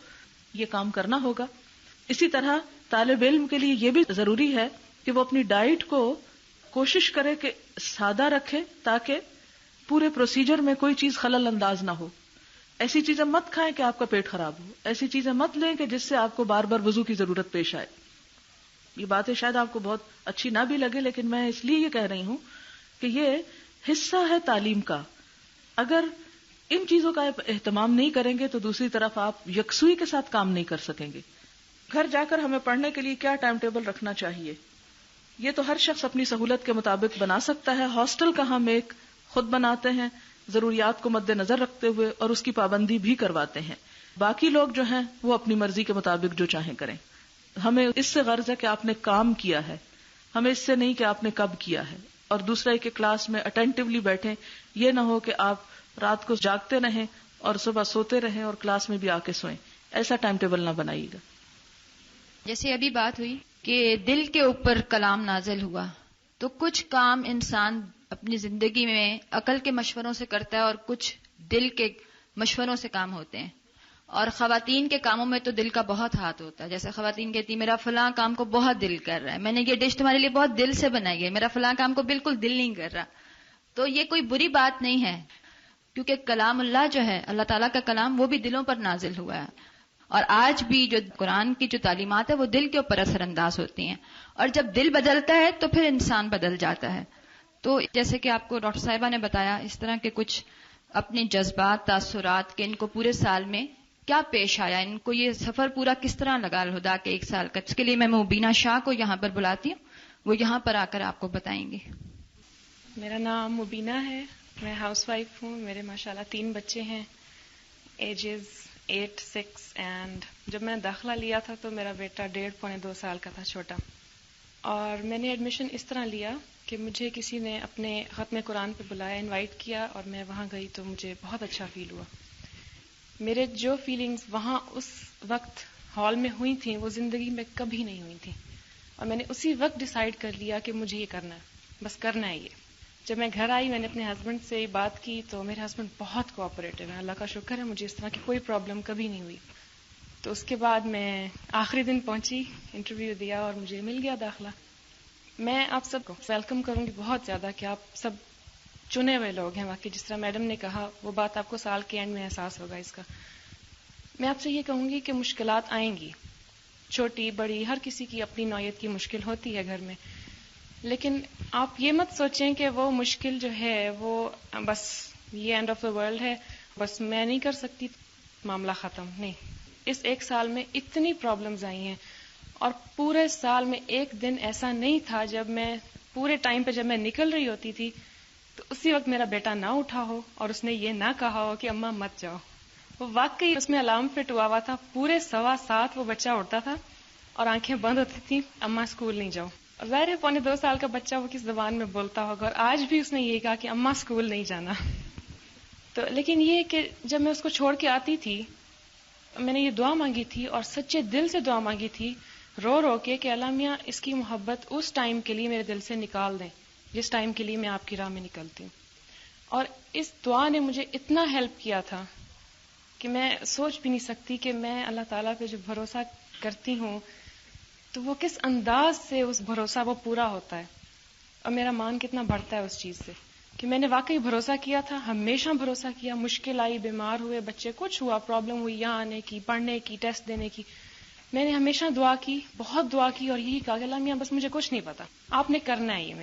یہ کام کرنا ہوگا. اسی طرح طالب علم کے لیے یہ بھی ضروری ہے کہ وہ اپنی ڈائٹ کو کوشش کرے کہ سادہ رکھے، تاکہ پورے پروسیجر میں کوئی چیز خلل انداز نہ ہو. ایسی چیزیں مت کھائیں کہ آپ کا پیٹ خراب ہو، ایسی چیزیں مت لیں کہ جس سے آپ کو بار بار وضو کی ضرورت پیش آئے. یہ باتیں شاید آپ کو بہت اچھی نہ بھی لگے، لیکن میں اس لیے یہ کہہ رہی ہوں کہ یہ حصہ ہے تعلیم کا. اگر ان چیزوں کا اہتمام نہیں کریں گے تو دوسری طرف آپ یکسوئی کے ساتھ کام نہیں کر سکیں گے. گھر جا کر ہمیں پڑھنے کے لیے کیا ٹائم ٹیبل رکھنا چاہیے، یہ تو ہر شخص اپنی سہولت کے مطابق بنا سکتا ہے. ہاسٹل کا ہم ایک خود بناتے ہیں ضروریات کو مد نظر رکھتے ہوئے، اور اس کی پابندی بھی کرواتے ہیں. باقی لوگ جو ہیں وہ اپنی مرضی کے مطابق جو چاہیں کریں. ہمیں اس سے غرض ہے کہ آپ نے کام کیا ہے، ہمیں اس سے نہیں کہ آپ نے کب کیا ہے. اور دوسرا ہے کہ کلاس میں اٹینٹیولی بیٹھیں، یہ نہ ہو کہ آپ رات کو جاگتے رہیں اور صبح سوتے رہیں اور کلاس میں بھی آ کے سوئیں. ایسا ٹائم ٹیبل نہ بنائیے گا. جیسے ابھی بات ہوئی کہ دل کے اوپر کلام نازل ہوا، تو کچھ کام انسان اپنی زندگی میں عقل کے مشوروں سے کرتا ہے اور کچھ دل کے مشوروں سے کام ہوتے ہیں. اور خواتین کے کاموں میں تو دل کا بہت ہاتھ ہوتا ہے. جیسے خواتین کہتی میرا فلاں کام کو بہت دل کر رہا ہے، میں نے یہ ڈش تمہارے لیے بہت دل سے بنائی ہے، میرا فلاں کام کو بالکل دل نہیں کر رہا. تو یہ کوئی بری بات نہیں ہے، کیونکہ کلام اللہ جو ہے، اللہ تعالیٰ کا کلام، وہ بھی دلوں پر نازل ہوا ہے. اور آج بھی جو قرآن کی جو تعلیمات ہے وہ دل کے اوپر اثر انداز ہوتی ہیں، اور جب دل بدلتا ہے تو پھر انسان بدل جاتا ہے. تو جیسے کہ آپ کو ڈاکٹر صاحبہ نے بتایا، اس طرح کے کچھ اپنے جذبات، تاثرات کہ ان کو پورے سال میں کیا پیش آیا، ان کو یہ سفر پورا کس طرح لگا الہدا کے 1 سال کا. اس کے لیے میں مبینہ شاہ کو یہاں پر بلاتی ہوں، وہ یہاں پر آ کر آپ کو بتائیں گے. میرا نام مبینہ ہے، میں ہاؤس وائف ہوں. میرے ماشاءاللہ 3 بچے ہیں، ایجز 8, 6 اینڈ جب میں نے داخلہ لیا تھا تو میرا بیٹا 1.5 پونے 2 سال کا تھا، چھوٹا. اور میں نے ایڈمیشن اس طرح لیا کہ مجھے کسی نے اپنے ختم قرآن پہ بلایا، انوائٹ کیا، اور میں وہاں گئی تو مجھے بہت اچھا فیل ہوا. میرے جو فیلنگز وہاں اس وقت ہال میں ہوئی تھیں وہ زندگی میں کبھی نہیں ہوئی تھیں. اور میں نے اسی وقت ڈیسائیڈ کر لیا کہ مجھے یہ کرنا ہے، بس کرنا ہے یہ. جب میں گھر آئی میں نے اپنے ہسبینڈ سے یہ بات کی تو میرے ہسبینڈ بہت کوآپریٹو ہیں، اللہ کا شکر ہے، مجھے اس طرح کی کوئی پرابلم کبھی نہیں ہوئی. تو اس کے بعد میں آخری دن پہنچی، انٹرویو دیا اور مجھے مل گیا داخلہ. میں آپ سب کو ویلکم کروں گی بہت زیادہ کہ آپ سب چنے ہوئے لوگ ہیں. واقعی جس طرح میڈم نے کہا وہ بات آپ کو سال کے اینڈ میں احساس ہوگا اس کا. میں آپ سے یہ کہوں گی کہ مشکلات آئیں گی، چھوٹی بڑی، ہر کسی کی اپنی نوعیت کی مشکل ہوتی ہے گھر میں. لیکن آپ یہ مت سوچیں کہ وہ مشکل جو ہے وہ بس یہ اینڈ آف دا ورلڈ ہے، بس میں نہیں کر سکتی معاملہ ختم. نہیں، اس 1 سال میں اتنی پرابلمز آئی ہیں، اور پورے سال میں ایک دن ایسا نہیں تھا جب میں پورے ٹائم پہ جب میں نکل رہی ہوتی تھی تو اسی وقت میرا بیٹا نہ اٹھا ہو اور اس نے یہ نہ کہا ہو کہ اماں مت جاؤ. وہ واقعی اس میں الارم فٹ ہوا تھا، پورے 7:15 وہ بچہ اٹھتا تھا اور آنکھیں بند ہوتی تھیں، اماں اسکول نہیں جاؤ. اور ظاہر ہے 1.25 سال کا بچہ وہ کس زبان میں بولتا ہوگا، اور آج بھی اس نے یہ کہا کہ اماں اسکول نہیں جانا. تو لیکن یہ کہ جب میں اس کو چھوڑ کے آتی تھی میں نے یہ دعا مانگی تھی اور سچے دل سے دعا مانگی تھی، رو رو کہ اللہ میاں اس کی محبت اس ٹائم کے لیے میرے دل سے نکال دیں جس ٹائم کے لیے میں آپ کی راہ میں نکلتی ہوں. اور اس دعا نے مجھے اتنا ہیلپ کیا تھا کہ میں سوچ بھی نہیں سکتی کہ میں اللہ تعالیٰ پہ جو بھروسہ کرتی ہوں تو وہ کس انداز سے اس بھروسہ وہ پورا ہوتا ہے، اور میرا مان کتنا بڑھتا ہے اس چیز سے کہ میں نے واقعی بھروسہ کیا تھا، ہمیشہ بھروسہ کیا. مشکل آئی، بیمار ہوئے بچے، کچھ ہوا، پرابلم ہوئی یہاں آنے کی، پڑھنے کی، ٹیسٹ دینے کی، میں نے ہمیشہ دعا کی، بہت دعا کی، اور یہی کہا کہ اللہ میاں بس مجھے کچھ نہیں پتا، آپ نے کرنا ہے یہ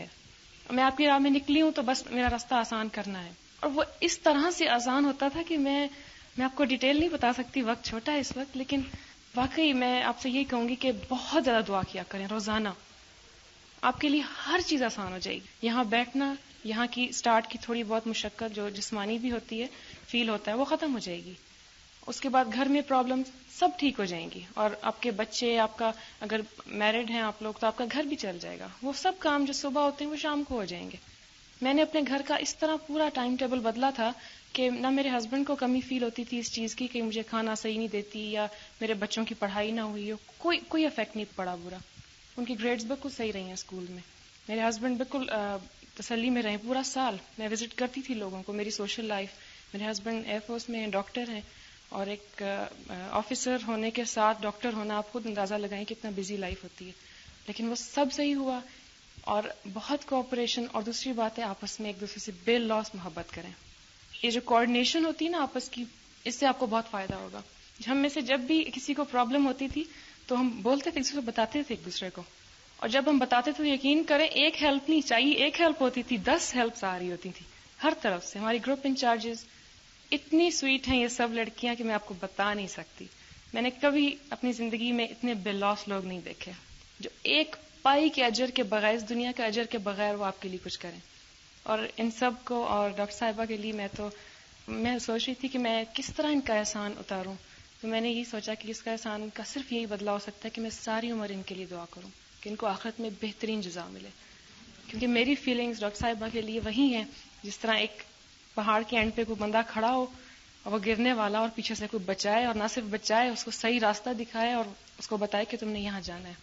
میں آپ کی راہ میں نکلی ہوں تو بس میرا راستہ آسان کرنا ہے. اور وہ اس طرح سے آسان ہوتا تھا کہ میں آپ کو ڈیٹیل نہیں بتا سکتی، وقت چھوٹا ہے اس وقت، لیکن واقعی میں آپ سے یہی کہوں گی کہ بہت زیادہ دعا کیا کریں روزانہ، آپ کے لیے ہر چیز آسان ہو جائے گی. یہاں بیٹھنا، یہاں کی سٹارٹ کی تھوڑی بہت مشقت جو جسمانی بھی ہوتی ہے، فیل ہوتا ہے، وہ ختم ہو جائے گی. اس کے بعد گھر میں پرابلم سب ٹھیک ہو جائیں گی, اور آپ کے بچے, آپ کا اگر میرڈ ہیں آپ لوگ تو آپ کا گھر بھی چل جائے گا. وہ سب کام جو صبح ہوتے ہیں وہ شام کو ہو جائیں گے. میں نے اپنے گھر کا اس طرح پورا ٹائم ٹیبل بدلا تھا کہ نہ میرے ہسبینڈ کو کمی فیل ہوتی تھی اس چیز کی کہ مجھے کھانا صحیح نہیں دیتی یا میرے بچوں کی پڑھائی نہ ہوئی ہو, کوئی افیکٹ نہیں پڑا برا. ان کی گریڈز بالکل صحیح رہی ہیں اسکول میں. میرے ہسبینڈ بالکل تسلی میں رہے پورا سال. میں وزٹ کرتی تھی لوگوں کو, میری سوشل لائف. میرے ہسبینڈ ایئر فورس میں ہیں, ڈاکٹر ہیں, اور ایک آفیسر ہونے کے ساتھ ڈاکٹر ہونا, آپ خود اندازہ لگائیں کتنا بزی لائف ہوتی ہے. لیکن وہ سب صحیح ہوا, اور بہت کوآپریشن. اور دوسری بات ہے آپس میں ایک دوسرے سے بے لوس محبت کریں. یہ جو کوآرڈینیشن ہوتی ہے نا آپس کی, اس سے آپ کو بہت فائدہ ہوگا. ہم میں سے جب بھی کسی کو پرابلم ہوتی تھی تو ہم بولتے تھے, ایک دوسرے کو بتاتے تھے ایک دوسرے کو, اور جب ہم بتاتے تھے یقین کریں ایک ہیلپ نہیں چاہیے, ایک ہیلپ ہوتی تھی 10 ہیلپس آ رہی ہوتی تھی ہر طرف سے. ہماری گروپ انچارجز اتنی سویٹ ہیں یہ سب لڑکیاں کہ میں آپ کو بتا نہیں سکتی. میں نے کبھی اپنی زندگی میں اتنے بے لوس لوگ نہیں دیکھے جو ایک پائی کے اجر کے بغیر, اس دنیا کے اجر کے بغیر وہ آپ کے لیے کچھ کریں. اور ان سب کو, اور ڈاکٹر صاحبہ کے لیے میں سوچ رہی تھی کہ میں کس طرح ان کا احسان اتاروں. تو میں نے یہی سوچا کہ اس کا احسان کا صرف یہی بدلا ہو سکتا ہے کہ میں ساری عمر ان کے لیے دعا کروں کہ ان کو آخرت میں بہترین جزا ملے. کیونکہ میری فیلنگز ڈاکٹر صاحبہ کے لیے وہی ہیں جس طرح ایک پہاڑ کے اینڈ پہ کوئی بندہ کھڑا ہو اور وہ گرنے والا, اور پیچھے سے کوئی بچائے, اور نہ صرف بچائے, اس کو صحیح راستہ دکھائے اور اس کو بتائے کہ تم نے یہاں جانا ہے.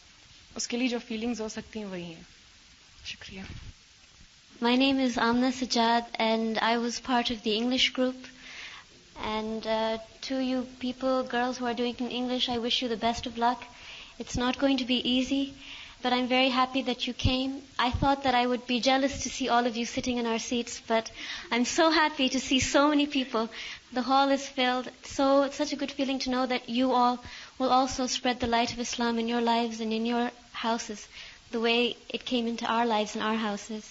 اس کے لیے جو فیلنگز ہو سکتی ہیں وہی ہیں. شکریہ. My name is Amna Sajjad, and I was part of the English group. And to you people, girls who are doing English, I wish you the best of luck. It's not going to be easy, but I'm very happy that you came. I thought that I would be jealous to see all of you sitting in our seats, but I'm so happy to see so many people. The hall is filled, so it's such a good feeling to know that you all will also spread the light of Islam in your lives and in your houses, the way it came into our lives and our houses.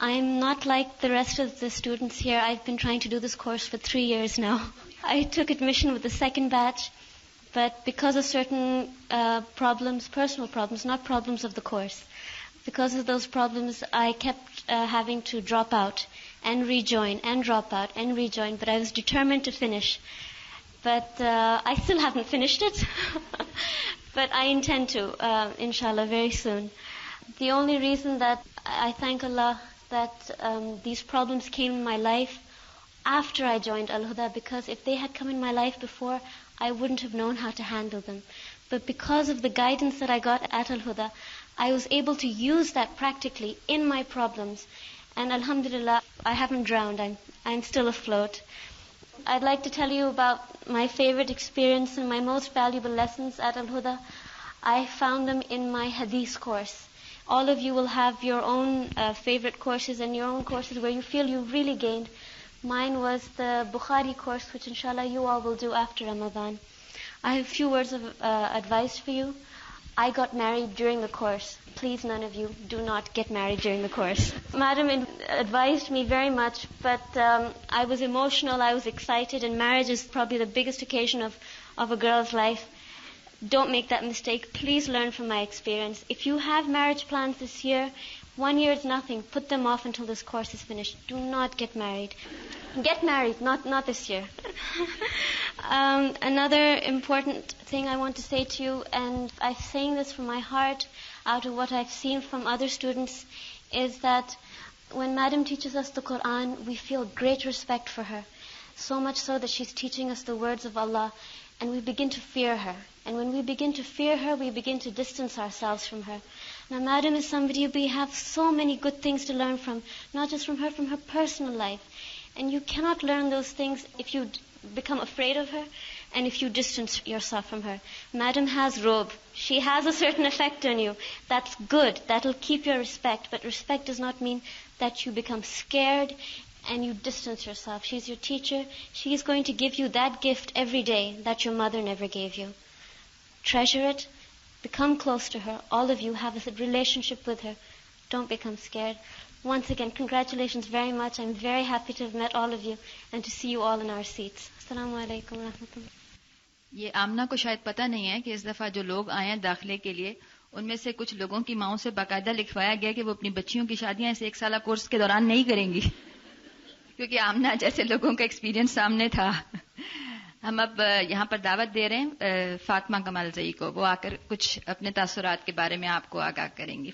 I'm not like the rest of the students here. I've been trying to do this course for 3 years now. I took admission with the second batch, but because of certain problems, personal problems, not problems of the course, because of those problems, I kept having to drop out and rejoin and drop out and rejoin, but I was determined to finish. But I still haven't finished it, but I intend to, inshallah, very soon. The only reason that I thank Allah that these problems came in my life after I joined Al-Huda, because if they had come in my life before, I wouldn't have known how to handle them. But because of the guidance that I got at Al-Huda, I was able to use that practically in my problems. And alhamdulillah, I haven't drowned. I'm still afloat. I'd like to tell you about my favorite experience and my most valuable lessons at Al-Huda. I found them in my Hadith course. All of you will have your own favorite courses and your own courses where you feel you really gained. Mine was the Bukhari course, which inshallah you all will do after Ramadan. I have a few words of advice for you. I got married during the course. Please, none of you, do not get married during the course. Madam advised me very much, but I was emotional, I was excited, and marriage is probably the biggest occasion of a girl's life. Don't make that mistake. Please learn from my experience. If you have marriage plans this year, 1 year is nothing. Put them off until this course is finished. Do not get married. Get married, not this year. Another important thing I want to say to you, and I'm saying this from my heart, out of what I've seen from other students, is that when Madam teaches us the Quran, we feel great respect for her. So much so that she's teaching us the words of Allah, and we begin to fear her. And when we begin to fear her, we begin to distance ourselves from her. Now, Madam is somebody we have so many good things to learn from, not just from her personal life. And you cannot learn those things if you become afraid of her and if you distance yourself from her. Madam has robe. She has a certain effect on you. That's good. That'll keep your respect. But respect does not mean that you become scared and you distance yourself. She's your teacher. She's going to give you that gift every day that your mother never gave you. Treasure it. Become close to her. All of you have a relationship with her. Don't become scared. Once again, congratulations very much. I'm very happy to have met all of you and to see you all in our seats. Assalamu alaikum wa rahmatullah. یہ آمنہ کو شاید پتہ نہیں ہے کہ اس دفعہ جو لوگ آئے ہیں داخلے کے لیے ان میں سے کچھ لوگوں کی ماؤں سے باقاعدہ لکھوایا گیا کہ وہ اپنی بچیوں کی شادیاں اس 1 سالہ کورس کے دوران نہیں کریں گی کیونکہ آمنہ جیسے لوگوں کا ایکسپیرینس سامنے تھا. ہم اب یہاں پر دعوت دے رہے ہیں فاطمہ کمال زئی کو، وہ آ کر کچھ اپنے تاثرات کے بارے میں آپ کو آگاہ کریں گی.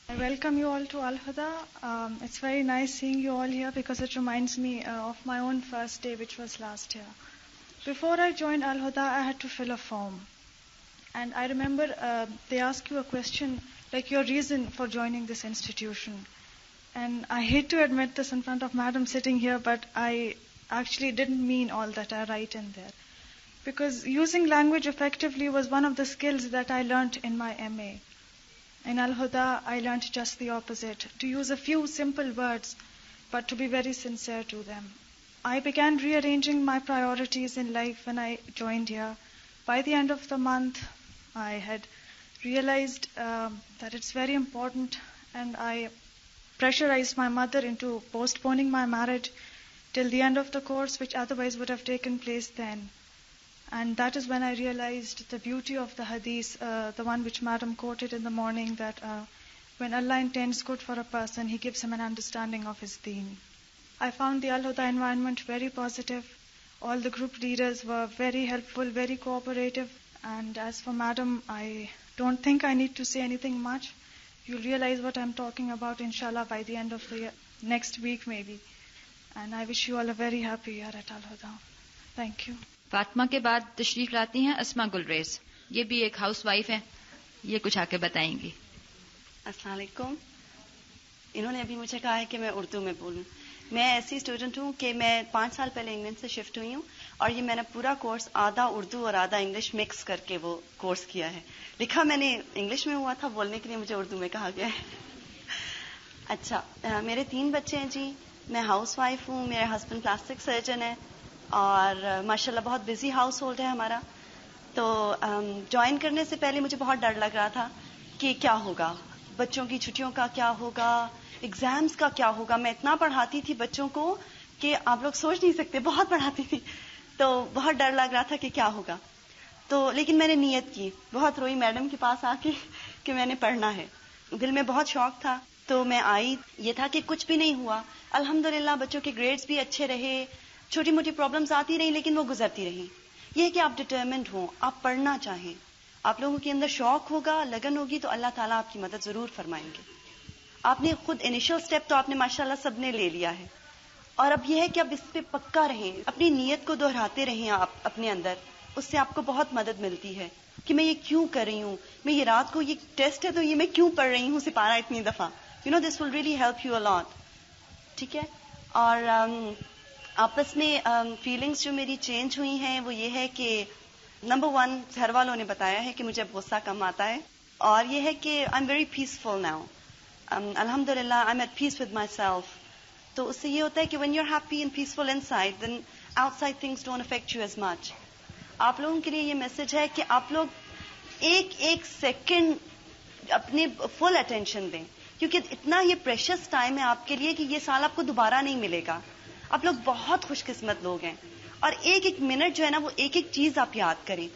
I welcome you all to Al-Huda. It's very nice seeing you all here because it reminds me of my own first day, which was last year. Before I joined Al-Huda, I had to fill a form. And I remember they ask you a question like your reason for joining this institution. And I hate to admit this in front of Madam sitting here, but I actually didn't mean all that I write in there. Because using language effectively was one of the skills that I learnt in my MA. In Al-Huda, I learnt just the opposite, to use a few simple words, but to be very sincere to them. I began rearranging my priorities in life when I joined here. By the end of the month, I had realized that it's very important, and I pressurized my mother into postponing my marriage till the end of the course, which otherwise would have taken place then. And that is when I realized the beauty of the hadith, the one which Madam quoted in the morning, that when Allah intends good for a person, He gives him an understanding of his deen. I found the Al-Huda environment very positive. All the group leaders were very helpful, very cooperative. And as for Madam, I don't think I need to say anything much. You'll realize what I'm talking about, inshallah, by the end of the year, next week maybe. And I wish you all a very happy year at Al-Huda. Thank you. Fatima کے بعد تشریف لاتی ہیں اسما galleries, یہ بھی ایک house wife ہیں، یہ کچھ آ کے بتائیں گی. السلام علیکم. انہوں نے ابھی مجھے کہا ہے کہ میں اردو میں بولوں. میں ایسی اسٹوڈنٹ ہوں کہ میں 5 سال پہلے انگلینڈ سے شفٹ ہوئی ہوں، اور یہ میں نے پورا کورس آدھا اردو اور آدھا انگلش مکس کر کے وہ کورس کیا ہے. لکھا میں نے انگلش میں ہوا تھا، بولنے کے لیے مجھے اردو میں کہا گیا ہے. اچھا، میرے 3 بچے ہیں جی. میں ہاؤس وائف ہوں، میرے ہسبینڈ پلاسٹک سرجن ہے، اور ماشاءاللہ بہت بزی ہاؤس ہولڈ ہے ہمارا. تو جوائن کرنے سے پہلے مجھے بہت ڈر لگ رہا تھا کہ کیا ہوگا، بچوں کی چھٹیوں کا کیا ہوگا، ایگزامز کا کیا ہوگا. میں اتنا پڑھاتی تھی بچوں کو کہ آپ لوگ سوچ نہیں سکتے، بہت پڑھاتی تھی. تو بہت ڈر لگ رہا تھا کہ کیا ہوگا. تو لیکن میں نے نیت کی، بہت روئی میڈم کے پاس آ کے کہ میں نے پڑھنا ہے. دل میں بہت شوق تھا. تو میں آئی، یہ تھا کہ کچھ بھی نہیں ہوا. الحمدللہ بچوں کے گریڈز بھی اچھے رہے، چھوٹی موٹی پرابلمز آتی رہی لیکن وہ گزرتی رہیں. یہ ہے کہ آپ ڈٹرمنڈ ہوں، آپ پڑھنا چاہیں، آپ لوگوں کے اندر شوق ہوگا، لگن ہوگی تو اللہ تعالیٰ آپ کی مدد ضرور فرمائیں گے. آپ نے خود انیشل سٹیپ تو آپ نے ماشاءاللہ سب نے لے لیا ہے، اور اب یہ ہے کہ اب اس پہ پکا رہیں، اپنی نیت کو دہراتے رہیں آپ اپنے اندر. اس سے آپ کو بہت مدد ملتی ہے کہ میں یہ کیوں کر رہی ہوں، میں یہ رات کو یہ ٹیسٹ ہے تو یہ میں کیوں پڑھ رہی ہوں سپارہ اتنی دفعہ. دس ول ریئلی ہیلپ یو اے لاٹ. ٹھیک ہے. اور آپس میں فیلنگز جو میری چینج ہوئی ہیں وہ یہ ہے کہ نمبر 1 گھر والوں نے بتایا ہے کہ مجھے غصہ کم آتا ہے، اور یہ ہے کہ I am very peaceful now. الحمدللہ I am at peace with myself. تو اس سے یہ ہوتا ہے کہ when you are happy and peaceful inside then outside things don't affect you as much. آپ لوگوں کے لیے یہ میسج ہے کہ آپ لوگ ایک سیکنڈ اپنے فل اٹینشن دیں، کیونکہ اتنا یہ پریشس ٹائم ہے آپ کے لیے کہ یہ سال آپ کو دوبارہ نہیں ملے گا. آپ لوگ بہت خوش قسمت لوگ ہیں، اور ایک منٹ جو ہے نا وہ ایک چیز آپ یاد کریں،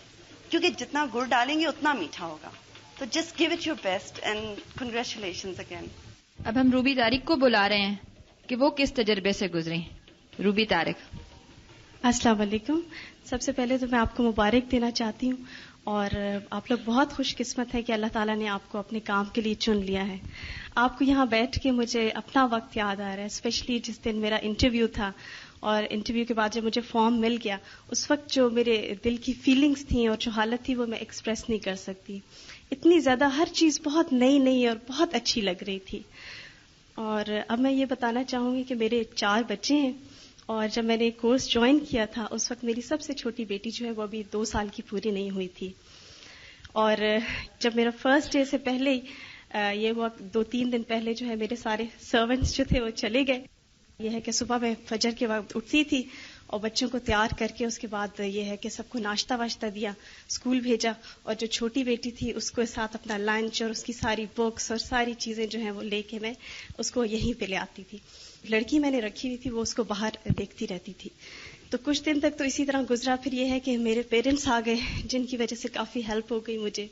کیونکہ جتنا گڑ ڈالیں گے اتنا میٹھا ہوگا. تو just give it your best and congratulations again. اب ہم روبی طارق کو بلا رہے ہیں کہ وہ کس تجربے سے گزری. روبی طارق. السلام علیکم. سب سے پہلے تو میں آپ کو مبارک دینا چاہتی ہوں، اور آپ لوگ بہت خوش قسمت ہے کہ اللہ تعالیٰ نے آپ کو اپنے کام کے لیے چن لیا ہے. آپ کو یہاں بیٹھ کے مجھے اپنا وقت یاد آ رہا ہے، اسپیشلی جس دن میرا انٹرویو تھا، اور انٹرویو کے بعد جب مجھے فارم مل گیا، اس وقت جو میرے دل کی فیلنگز تھیں اور جو حالت تھی وہ میں ایکسپریس نہیں کر سکتی. اتنی زیادہ ہر چیز بہت نئی اور بہت اچھی لگ رہی تھی. اور اب میں یہ بتانا چاہوں گی کہ میرے 4 بچے ہیں، اور جب میں نے کورس جوائن کیا تھا اس وقت میری سب سے چھوٹی بیٹی جو ہے وہ ابھی 2 سال کی پوری نہیں ہوئی تھی. اور جب میرا فرسٹ ڈے سے پہلے یہ ہوا، 2-3 دن پہلے جو ہے میرے سارے سرونٹس جو تھے وہ چلے گئے. یہ ہے کہ صبح میں فجر کے وقت اٹھتی تھی اور بچوں کو تیار کر کے اس کے بعد یہ ہے کہ سب کو ناشتہ واشتہ دیا، اسکول بھیجا، اور جو چھوٹی بیٹی تھی اس کو ساتھ اپنا لنچ اور اس کی ساری بکس اور ساری چیزیں جو ہیں وہ لے کے میں اس کو یہیں پہ لے آتی تھی. لڑکی میں نے رکھی ہوئی تھی، وہ اس کو باہر دیکھتی رہتی تھی. تو کچھ دن تک تو اسی طرح گزرا. پھر یہ ہے کہ میرے پیرنٹس آ گئے جن کی وجہ سے کافی ہیلپ ہو گئی مجھے.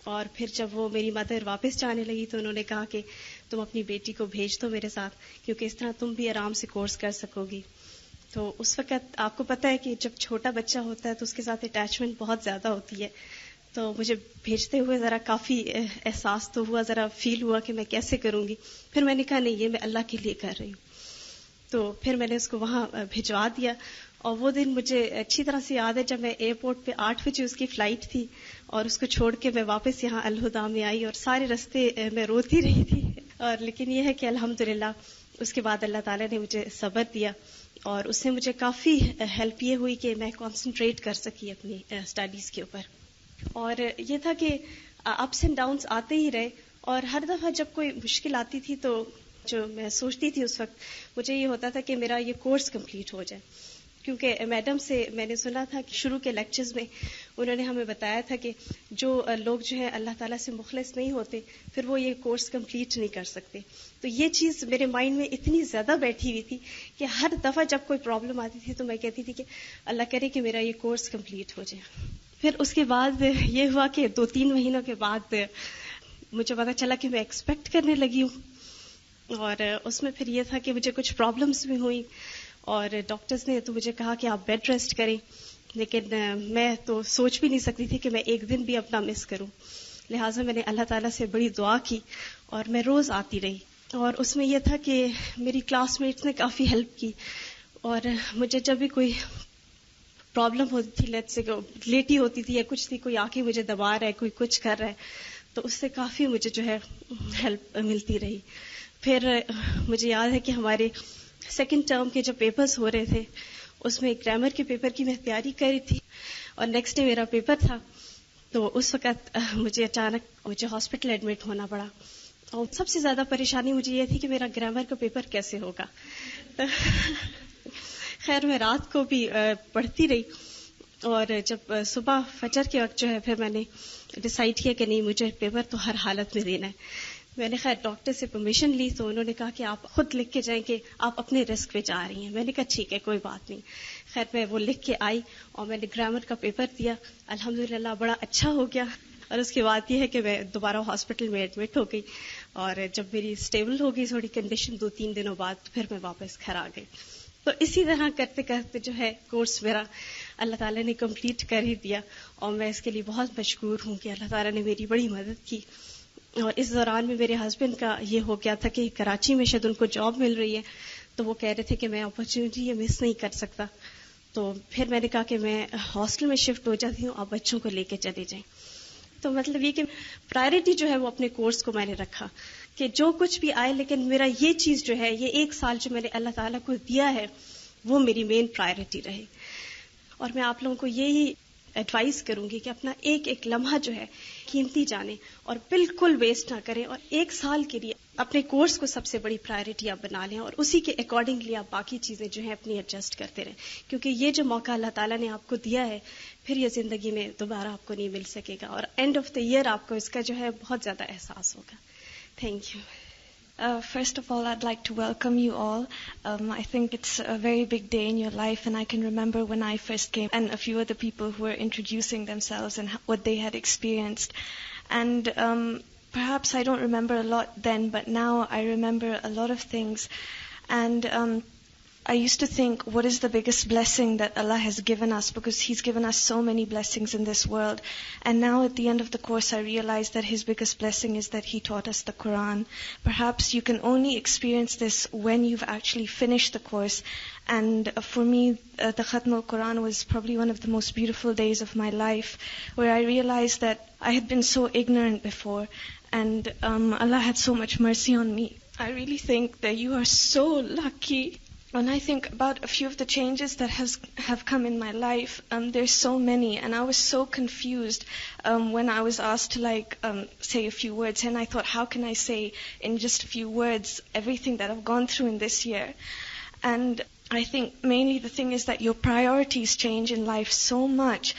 اور پھر جب وہ میری مدر واپس جانے لگی تو انہوں نے کہا کہ تم اپنی بیٹی کو بھیج دو میرے ساتھ، کیونکہ اس طرح تم بھی آرام سے کورس کر سکو گی. تو اس وقت آپ کو پتہ ہے کہ جب چھوٹا بچہ ہوتا ہے تو اس کے ساتھ اٹیچمنٹ بہت زیادہ ہوتی ہے. تو مجھے بھیجتے ہوئے ذرا کافی احساس تو ہوا, ذرا فیل ہوا کہ میں کیسے کروں گی. پھر میں نے کہا نہیں, یہ میں اللہ کے لیے کر رہی ہوں. تو پھر میں نے اس کو وہاں بھجوا دیا. اور وہ دن مجھے اچھی طرح سے یاد ہے جب میں ایئرپورٹ پہ 8 بجے اس کی فلائٹ تھی اور اس کو چھوڑ کے میں واپس یہاں الہدا میں آئی, اور سارے رستے میں روتی رہی تھی. اور لیکن یہ ہے کہ الحمدللہ اس کے بعد اللہ تعالیٰ نے مجھے صبر دیا, اور اس سے مجھے کافی ہیلپ یہ ہوئی کہ میں کنسنٹریٹ کر سکی اپنی اسٹڈیز کے اوپر. اور یہ تھا کہ اپس اینڈ ڈاؤنس آتے ہی رہے, اور ہر دفعہ جب کوئی مشکل آتی تھی تو جو میں سوچتی تھی اس وقت مجھے یہ ہوتا تھا کہ میرا یہ کورس کمپلیٹ ہو جائے. کیونکہ میڈم سے میں نے سنا تھا کہ شروع کے لیکچرز میں انہوں نے ہمیں بتایا تھا کہ جو لوگ جو ہے اللہ تعالیٰ سے مخلص نہیں ہوتے پھر وہ یہ کورس کمپلیٹ نہیں کر سکتے. تو یہ چیز میرے مائنڈ میں اتنی زیادہ بیٹھی ہوئی تھی کہ ہر دفعہ جب کوئی پرابلم آتی تھی تو میں کہتی تھی کہ اللہ کرے کہ میرا یہ کورس کمپلیٹ ہو جائے. پھر اس کے بعد یہ ہوا کہ 2-3 مہینوں کے بعد مجھے پتا چلا کہ میں ایکسپیکٹ کرنے لگی ہوں, اور اس میں پھر یہ تھا کہ مجھے کچھ پرابلمس بھی ہوئی, اور ڈاکٹرز نے تو مجھے کہا کہ آپ بیڈ ریسٹ کریں, لیکن میں تو سوچ بھی نہیں سکتی تھی کہ میں ایک دن بھی اپنا مس کروں. لہٰذا میں نے اللہ تعالیٰ سے بڑی دعا کی اور میں روز آتی رہی. اور اس میں یہ تھا کہ میری کلاس میٹس نے کافی ہیلپ کی, اور مجھے جب بھی کوئی پرابلم ہوتی تھی, لیٹ سے لیٹی ہوتی تھی یا کچھ تھی, کوئی آ کے مجھے دبا رہا ہے, کوئی کچھ کر رہا ہے, تو اس سے کافی مجھے جو ہے ہیلپ ملتی رہی. پھر مجھے یاد ہے کہ ہمارے سیکنڈ ٹرم کے جو پیپرز ہو رہے تھے اس میں گرامر کے پیپر کی میں تیاری کر رہی تھی, اور نیکسٹ ڈے میرا پیپر تھا. تو اس وقت مجھے اچانک ہاسپٹل ایڈمٹ ہونا پڑا, اور سب سے زیادہ پریشانی مجھے یہ تھی کہ میرا گرامر کا پیپر کیسے ہوگا. خیر میں رات کو بھی پڑھتی رہی, اور جب صبح فجر کے وقت جو ہے پھر میں نے ڈیسائیڈ کیا کہ نہیں, مجھے پیپر تو ہر حالت میں دینا ہے. میں نے خیر ڈاکٹر سے پرمیشن لی تو انہوں نے کہا کہ آپ خود لکھ کے جائیں کہ آپ اپنے رسک پہ جا رہی ہیں. میں نے کہا ٹھیک ہے, کوئی بات نہیں. خیر میں وہ لکھ کے آئی اور میں نے گرامر کا پیپر دیا, الحمدللہ بڑا اچھا ہو گیا. اور اس کے بعد یہ ہے کہ میں دوبارہ ہاسپٹل میں ایڈمٹ ہو گئی, اور جب میری اسٹیبل ہو گئی تھوڑی کنڈیشن 2-3 دنوں بعد پھر میں واپس گھر آ گئی. تو اسی طرح کرتے کرتے جو ہے کورس میرا اللہ تعالیٰ نے کمپلیٹ کر ہی دیا, اور میں اس کے لیے بہت مشکور ہوں کہ اللہ تعالیٰ نے میری بڑی مدد کی. اور اس دوران میں میرے ہسبینڈ کا یہ ہو گیا تھا کہ کراچی میں شاید ان کو جاب مل رہی ہے, تو وہ کہہ رہے تھے کہ میں اپرچونیٹی یہ مس نہیں کر سکتا. تو پھر میں نے کہا کہ میں ہاسٹل میں شفٹ ہو جاتی ہوں, آپ بچوں کو لے کے چلے جائیں. تو مطلب یہ کہ پرائرٹی جو ہے وہ اپنے کورس کو میں نے رکھا کہ جو کچھ بھی آئے, لیکن میرا یہ چیز جو ہے, یہ 1 سال جو میں نے اللہ تعالیٰ کو دیا ہے وہ میری مین پرائرٹی رہے. اور میں آپ لوگوں کو یہی ایڈوائز کروں گی کہ اپنا ایک ایک لمحہ جو ہے قیمتی جانیں اور بالکل ویسٹ نہ کریں, اور 1 سال کے لیے اپنے کورس کو سب سے بڑی پرائرٹی آپ بنا لیں, اور اسی کے اکارڈنگلی آپ باقی چیزیں جو ہیں اپنی ایڈجسٹ کرتے رہیں, کیونکہ یہ جو موقع اللہ تعالیٰ نے آپ کو دیا ہے پھر یہ زندگی میں دوبارہ آپ کو نہیں مل سکے گا, اور اینڈ آف دا ایئر آپ کو اس کا جو ہے بہت زیادہ احساس ہوگا. Thank you. First of all, I'd like to welcome you all. I think it's a very big day in your life, and I can remember when I first came and a few other people who were introducing themselves and what they had experienced. And perhaps I don't remember a lot then, but now I remember a lot of things. And I used to think, what is the biggest blessing that Allah has given us? Because He's given us so many blessings in this world. And now at the end of the course, I realized that His biggest blessing is that He taught us the Quran. Perhaps you can only experience this when you've actually finished the course. And for me, the Khatm al-Quran was probably one of the most beautiful days of my life, where I realized that I had been so ignorant before, and Allah had so much mercy on me. I really think that you are so lucky. When I think about a few of the changes that have come in my life, there's so many, and I was so confused when I was asked to say a few words, and I thought, how can I say in just a few words everything that I've gone through in this year? And I think mainly the thing is that your priorities change in life so much.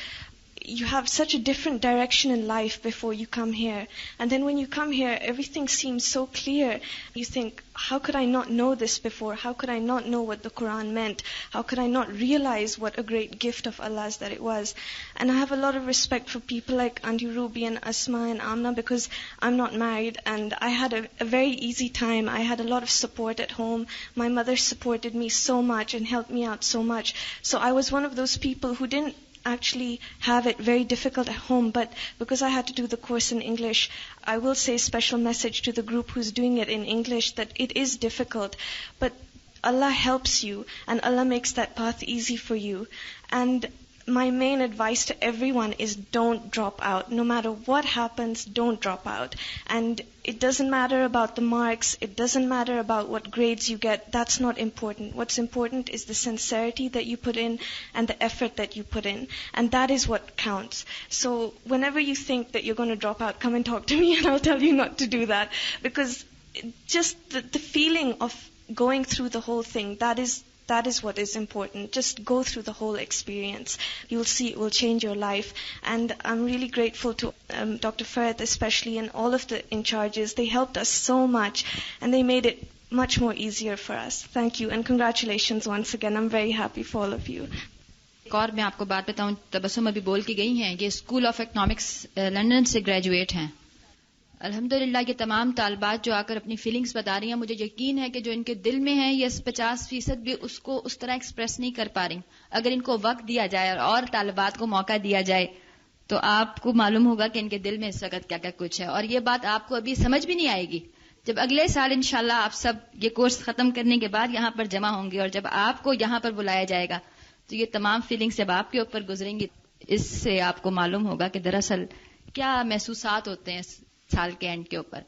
you have such a different direction in life before you come here. And then when you come here, everything seems so clear. You think, how could I not know this before? How could I not know what the Quran meant? How could I not realize what a great gift of Allah's that it was? And I have a lot of respect for people like Auntie Ruby and Asma and Amna, because I'm not married and I had a very easy time. I had a lot of support at home. My mother supported me so much and helped me out so much. So I was one of those people who didn't actually have it very difficult at home, but because I had to do the course in English, I will say special message to the group who's doing it in English that it is difficult, but Allah helps you and Allah makes that path easy for you. And my main advice to everyone is don't drop out. No matter what happens, don't drop out. And it doesn't matter about the marks, it doesn't matter about what grades you get, that's not important. What's important is the sincerity that you put in and the effort that you put in. And that is what counts. So whenever you think that you're going to drop out, come and talk to me and I'll tell you not to do that. Because just the feeling of going through the whole thing, that is what is important. Just go through the whole experience. You'll see it will change your life. And I'm really grateful to Dr. Farhat especially and all of the in charges. They helped us so much and they made it much more easier for us. Thank you and congratulations once again. I'm very happy for all of you. ایک اور میں آپ کو بات بتاؤں, تبسم ابھی بول کے گئی ہیں, یہ اسکول آف اکنامکس لنڈن سے گریجویٹ ہیں. الحمدللہ یہ تمام طالبات جو آ کر اپنی فیلنگز بتا رہی ہیں, مجھے یقین ہے کہ جو ان کے دل میں ہیں یہ 50% بھی اس کو اس طرح ایکسپریس نہیں کر پا رہی. اگر ان کو وقت دیا جائے اور طالبات کو موقع دیا جائے تو آپ کو معلوم ہوگا کہ ان کے دل میں اس وقت کیا کیا کچھ ہے. اور یہ بات آپ کو ابھی سمجھ بھی نہیں آئے گی. جب اگلے سال انشاءاللہ آپ سب یہ کورس ختم کرنے کے بعد یہاں پر جمع ہوں گے اور جب آپ کو یہاں پر بلایا جائے گا تو یہ تمام فیلنگز جب آپ کے اوپر گزریں گی, اس سے آپ کو معلوم ہوگا کہ دراصل کیا محسوسات ہوتے ہیں سال کے اینڈ کے اوپر.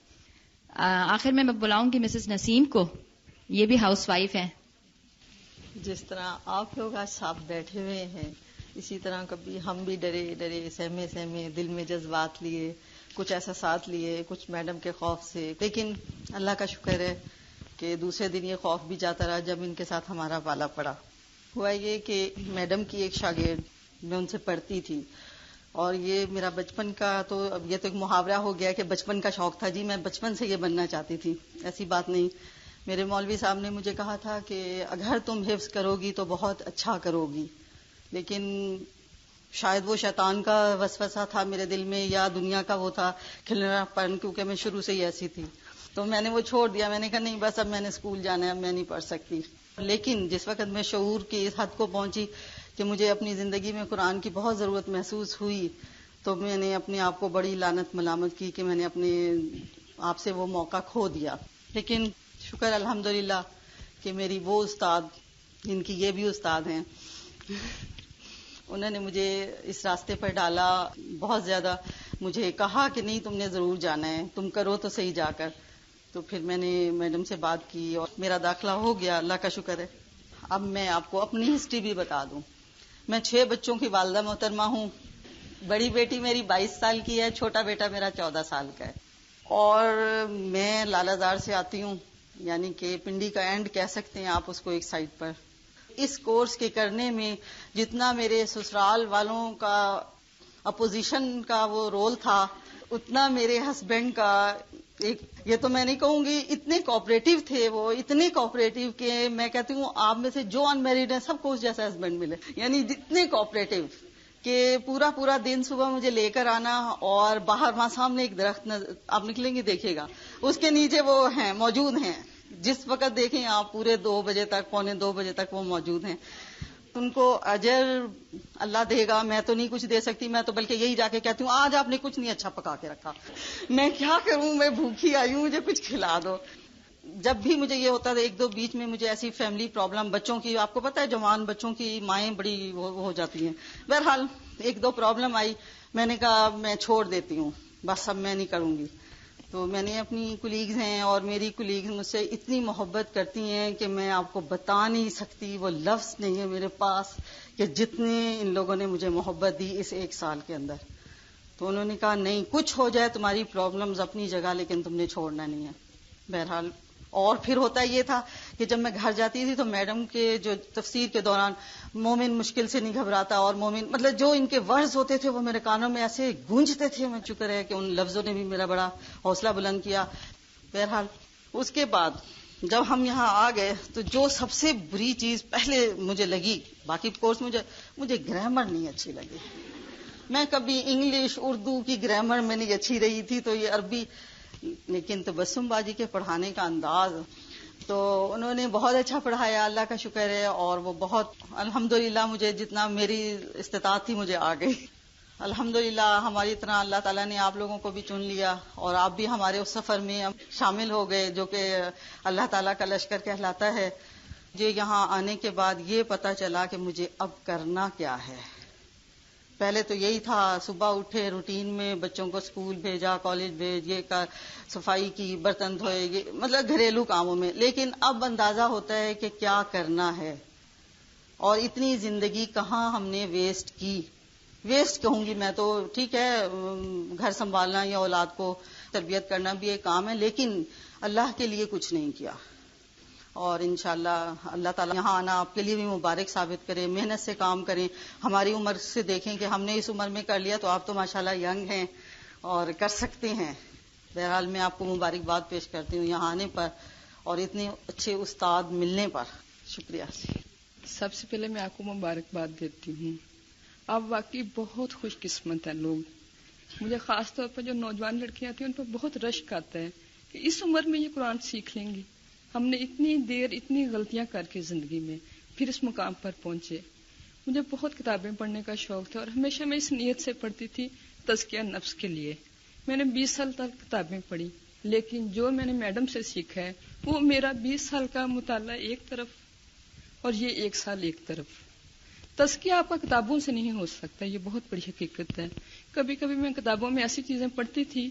آخر میں بلاؤں گی مسز نسیم کو, یہ بھی ہاؤس وائف ہیں. جس طرح آپ لوگ آج صاحب بیٹھے ہوئے ہیں, اسی طرح کبھی ہم بھی ڈرے سہمے دل میں جذبات لیے, کچھ احساسات لیے, کچھ میڈم کے خوف سے. لیکن اللہ کا شکر ہے کہ دوسرے دن یہ خوف بھی جاتا رہا جب ان کے ساتھ ہمارا پالا پڑا. ہوا یہ کہ میڈم کی ایک شاگرد, میں ان سے پڑھتی تھی, اور یہ میرا بچپن کا, تو اب یہ تو ایک محاورہ ہو گیا کہ بچپن کا شوق تھا. جی میں بچپن سے یہ بننا چاہتی تھی, ایسی بات نہیں. میرے مولوی صاحب نے مجھے کہا تھا کہ اگر تم حفظ کرو گی تو بہت اچھا کرو گی, لیکن شاید وہ شیطان کا وسوسہ تھا میرے دل میں یا دنیا کا وہ تھا کھلنا پن, کیونکہ میں شروع سے ہی ایسی تھی. تو میں نے وہ چھوڑ دیا. میں نے کہا نہیں بس اب میں نے اسکول جانا ہے, اب میں نہیں پڑھ سکتی. لیکن جس وقت میں شعور کی اس حد کو پہنچی کہ مجھے اپنی زندگی میں قرآن کی بہت ضرورت محسوس ہوئی, تو میں نے اپنے آپ کو بڑی لعنت ملامت کی کہ میں نے اپنے آپ سے وہ موقع کھو دیا. لیکن شکر الحمدللہ کہ میری وہ استاد, جن کی یہ بھی استاد ہیں, انہوں نے مجھے اس راستے پر ڈالا. بہت زیادہ مجھے کہا کہ نہیں تم نے ضرور جانا ہے, تم کرو تو صحیح جا کر. تو پھر میں نے میڈم سے بات کی اور میرا داخلہ ہو گیا, اللہ کا شکر ہے. اب میں آپ کو اپنی ہسٹری بھی بتا دوں. میں 6 بچوں کی والدہ محترمہ ہوں. بڑی بیٹی میری 22 سال کی ہے, چھوٹا بیٹا میرا 14 سال کا ہے. اور میں لالہ زار سے آتی ہوں, یعنی کہ پنڈی کا اینڈ کہہ سکتے ہیں آپ اس کو ایک سائڈ پر. اس کورس کے کرنے میں جتنا میرے سسرال والوں کا اپوزیشن کا وہ رول تھا, اتنا میرے ہسبینڈ کا ایک, یہ تو میں نہیں کہوں گی, اتنے کوآپریٹو تھے وہ, اتنے کوآپریٹو کہ میں کہتی ہوں آپ میں سے جو ان میریڈ ہیں سب کو اس جیسا ہسبینڈ ملے. یعنی اتنے کوآپریٹو کہ پورا دن صبح مجھے لے کر آنا, اور باہر وہاں سامنے ایک درخت آپ نکلیں گے دیکھیے گا, اس کے نیچے وہ ہیں, موجود ہیں. جس وقت دیکھیں آپ پورے 2 بجے تک, پونے 2 بجے تک وہ موجود ہیں. ان کو اجر اللہ دے گا, میں تو نہیں کچھ دے سکتی. میں تو بلکہ یہی جا کے کہتی ہوں آج آپ نے کچھ نہیں اچھا پکا کے رکھا, میں کیا کروں, میں بھوکھی آئی ہوں, مجھے کچھ کھلا دو. جب بھی مجھے یہ ہوتا تھا, 1-2 بیچ میں مجھے ایسی فیملی پرابلم بچوں کی, آپ کو پتا ہے جوان بچوں کی مائیں بڑی ہو جاتی ہیں. بہرحال 1-2 پرابلم آئی, میں نے کہا میں چھوڑ دیتی ہوں, بس اب میں نہیں کروں گی. تو میں نے اپنی کولیگز ہیں, اور میری کولیگز مجھ سے اتنی محبت کرتی ہیں کہ میں آپ کو بتا نہیں سکتی, وہ لفظ نہیں ہے میرے پاس کہ جتنے ان لوگوں نے مجھے محبت دی اس 1 سال کے اندر. تو انہوں نے کہا نہیں, کچھ ہو جائے تمہاری پرابلمز اپنی جگہ, لیکن تم نے چھوڑنا نہیں ہے. بہرحال اور پھر ہوتا یہ تھا کہ جب میں گھر جاتی تھی تو میڈم کے جو تفسیر کے دوران مومن مشکل سے نہیں گھبراتا اور مومن مطلب جو ان کے ورڈز ہوتے تھے وہ میرے کانوں میں ایسے گونجتے تھے. میں شکر ہے کہ ان لفظوں نے بھی میرا بڑا حوصلہ بلند کیا. بہرحال اس کے بعد جب ہم یہاں آ گئے تو جو سب سے بری چیز پہلے مجھے لگی, باقی کورس مجھے گرامر نہیں اچھی لگی. میں کبھی انگلش اردو کی گرامر میں نہیں اچھی رہی تھی, تو یہ عربی. لیکن تبسم باجی کے پڑھانے کا انداز, تو انہوں نے بہت اچھا پڑھایا, اللہ کا شکر ہے. اور وہ بہت الحمدللہ مجھے جتنا میری استطاعت تھی مجھے آ گئی. الحمدللہ ہماری طرح اللہ تعالیٰ نے آپ لوگوں کو بھی چن لیا اور آپ بھی ہمارے اس سفر میں شامل ہو گئے جو کہ اللہ تعالیٰ کا لشکر کہلاتا ہے. مجھے یہاں آنے کے بعد یہ پتا چلا کہ مجھے اب کرنا کیا ہے. پہلے تو یہی تھا, صبح اٹھے روٹین میں بچوں کو اسکول بھیجا, کالج بھیج, یہ صفائی کی, برتن دھوئے, یہ مطلب گھریلو کاموں میں. لیکن اب اندازہ ہوتا ہے کہ کیا کرنا ہے اور اتنی زندگی کہاں ہم نے ویسٹ کی. ویسٹ کہوں گی میں تو, ٹھیک ہے گھر سنبھالنا یا اولاد کو تربیت کرنا بھی ایک کام ہے, لیکن اللہ کے لیے کچھ نہیں کیا. اور انشاءاللہ اللہ تعالیٰ یہاں آنا آپ کے لیے بھی مبارک ثابت کرے. محنت سے کام کریں. ہماری عمر سے دیکھیں کہ ہم نے اس عمر میں کر لیا, تو آپ تو ماشاءاللہ ینگ ہیں اور کر سکتے ہیں. بہرحال میں آپ کو مبارکباد پیش کرتی ہوں یہاں آنے پر اور اتنے اچھے استاد ملنے پر. شکریہ. سب سے پہلے میں آپ کو مبارکباد دیتی ہوں. آپ واقعی بہت خوش قسمت ہیں لوگ. مجھے خاص طور پر جو نوجوان لڑکیاں تھیں ان پر بہت رشک آتا ہے کہ اس عمر میں یہ قرآن سیکھ لیں گی. ہم نے اتنی دیر اتنی غلطیاں کر کے زندگی میں پھر اس مقام پر پہنچے. مجھے بہت کتابیں پڑھنے کا شوق تھا اور ہمیشہ میں اس نیت سے پڑھتی تھی تزکیہ نفس کے لیے. میں نے 20 سال تک کتابیں پڑھی, لیکن جو میں نے میڈم سے سیکھا ہے وہ میرا 20 سال کا مطالعہ ایک طرف اور یہ 1 سال ایک طرف. تزکیہ آپ کا کتابوں سے نہیں ہو سکتا, یہ بہت بڑی حقیقت ہے. کبھی کبھی میں کتابوں میں ایسی چیزیں پڑھتی تھی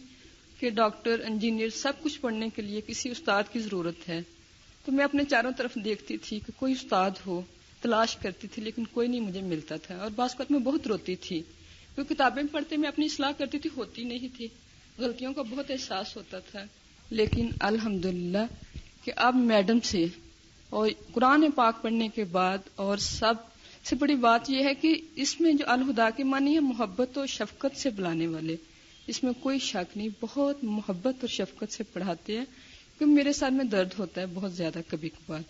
کہ ڈاکٹر, انجینئر سب کچھ پڑھنے کے لیے کسی استاد کی ضرورت ہے, تو میں اپنے چاروں طرف دیکھتی تھی کہ کوئی استاد ہو, تلاش کرتی تھی, لیکن کوئی نہیں مجھے ملتا تھا. اور بعض وقت میں بہت روتی تھی کیونکہ کتابیں پڑھتے میں اپنی اصلاح کرتی تھی, ہوتی نہیں تھی, غلطیوں کا بہت احساس ہوتا تھا. لیکن الحمدللہ کہ اب میڈم سے اور قرآن پاک پڑھنے کے بعد, اور سب سے بڑی بات یہ ہے کہ اس میں جو الہدا کے معنی ہے محبت اور شفقت سے بلانے والے, اس میں کوئی شک نہیں, بہت محبت اور شفقت سے پڑھاتے ہیں. کہ میرے سر میں درد ہوتا ہے بہت زیادہ, کبھی کبھار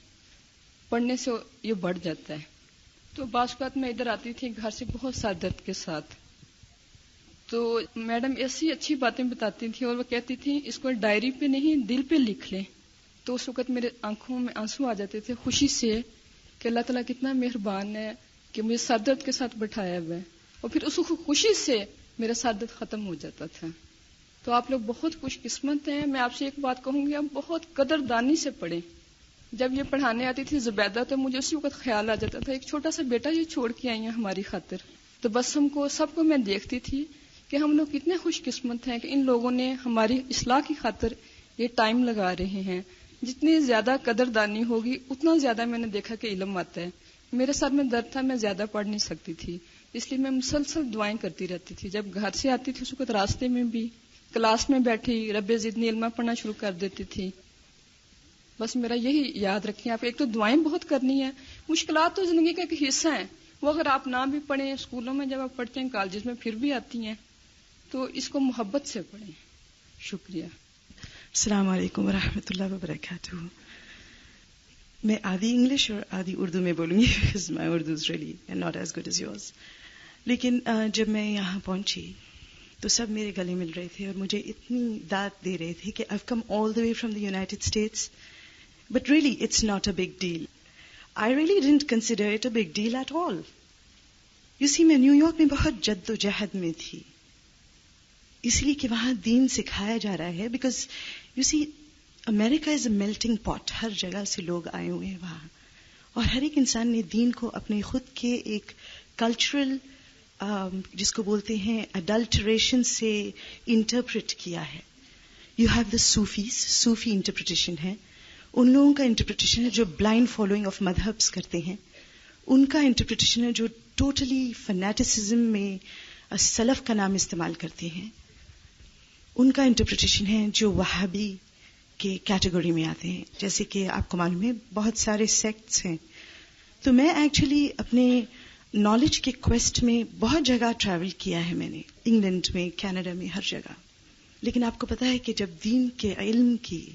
پڑھنے سے یہ بڑھ جاتا ہے. تو بعض اوقات میں ادھر آتی تھی گھر سے بہت سر درد کے ساتھ, تو میڈم ایسی اچھی باتیں بتاتی تھی اور وہ کہتی تھی اس کو ڈائری پہ نہیں دل پہ لکھ لیں. تو اس وقت میرے آنکھوں میں آنسو آ جاتے تھے خوشی سے کہ اللہ تعالیٰ کتنا مہربان ہے کہ مجھے سر درد کے ساتھ بٹھایا ہوا ہے, اور پھر اس خوشی سے میرا سر درد ختم ہو جاتا تھا. تو آپ لوگ بہت خوش قسمت ہیں. میں آپ سے ایک بات کہوں گی, آپ بہت قدردانی سے پڑھیں. جب یہ پڑھانے آتی تھی زبیدہ تو مجھے اسی وقت خیال آ جاتا تھا ایک چھوٹا سا بیٹا یہ چھوڑ کے آئی ہیں ہماری خاطر. تو بس ہم کو سب کو میں دیکھتی تھی کہ ہم لوگ کتنے خوش قسمت ہیں کہ ان لوگوں نے ہماری اصلاح کی خاطر یہ ٹائم لگا رہے ہیں. جتنی زیادہ قدردانی ہوگی اتنا زیادہ میں نے دیکھا کہ علم آتا ہے. میرے سر میں درد تھا, میں زیادہ پڑھ نہیں سکتی تھی, اس لیے میں مسلسل دعائیں کرتی رہتی تھی. جب گھر سے آتی تھی اس وقت راستے میں بھی کلاس میں بیٹھی رب زدنی علما پڑھنا شروع کر دیتی تھی. بس میرا یہی یاد رکھیں آپ, ایک تو دعائیں بہت کرنی ہے. مشکلات تو زندگی کا ایک حصہ ہیں, وہ اگر آپ نہ بھی پڑھیں, اسکولوں میں جب آپ پڑھتے ہیں, کالجز میں پھر بھی آتی ہیں, تو اس کو محبت سے پڑھیں. شکریہ. السلام علیکم ورحمۃ اللہ وبرکاتہ. میں آدھی انگلش اور آدھی اردو میں بولوں گی because my Urdu is really not as good as yours. لیکن جب میں یہاں پہنچی تو سب میرے گلے مل رہے تھے اور مجھے اتنی داد دے رہے تھے کہ I've come all the way from the United States, but really it's not a big deal. I really didn't consider it a big deal at all. You see, میں نیو یارک میں بہت جد و جہد میں تھی, اس لیے کہ وہاں دین سکھایا جا رہا ہے. Because you see America is a melting pot, ہر جگہ سے لوگ آئے ہوئے ہیں وہاں, اور ہر ایک انسان نے دین کو اپنے خود کے ایک کلچرل جس کو بولتے ہیں اڈلٹریشن سے انٹرپریٹ کیا ہے. You have the Sufis, Sufi interpretation ہے, ان لوگوں کا انٹرپریٹیشن ہے جو بلائنڈ فالوئنگ آف مذہبس کرتے ہیں, ان کا انٹرپریٹیشن ہے جو ٹوٹلی فنیٹسزم میں سلف کا نام استعمال کرتے ہیں, ان کا انٹرپریٹیشن ہے جو وہابی کے کیٹیگری میں آتے ہیں. جیسے کہ آپ کو معلوم ہے بہت سارے سیکٹس ہیں. تو میں ایکچولی اپنے نالج کے کویسٹ میں بہت جگہ ٹریول کیا ہے میں نے, انگلینڈ میں, کینیڈا میں, ہر جگہ. لیکن آپ کو پتا ہے کہ جب دین کے علم کی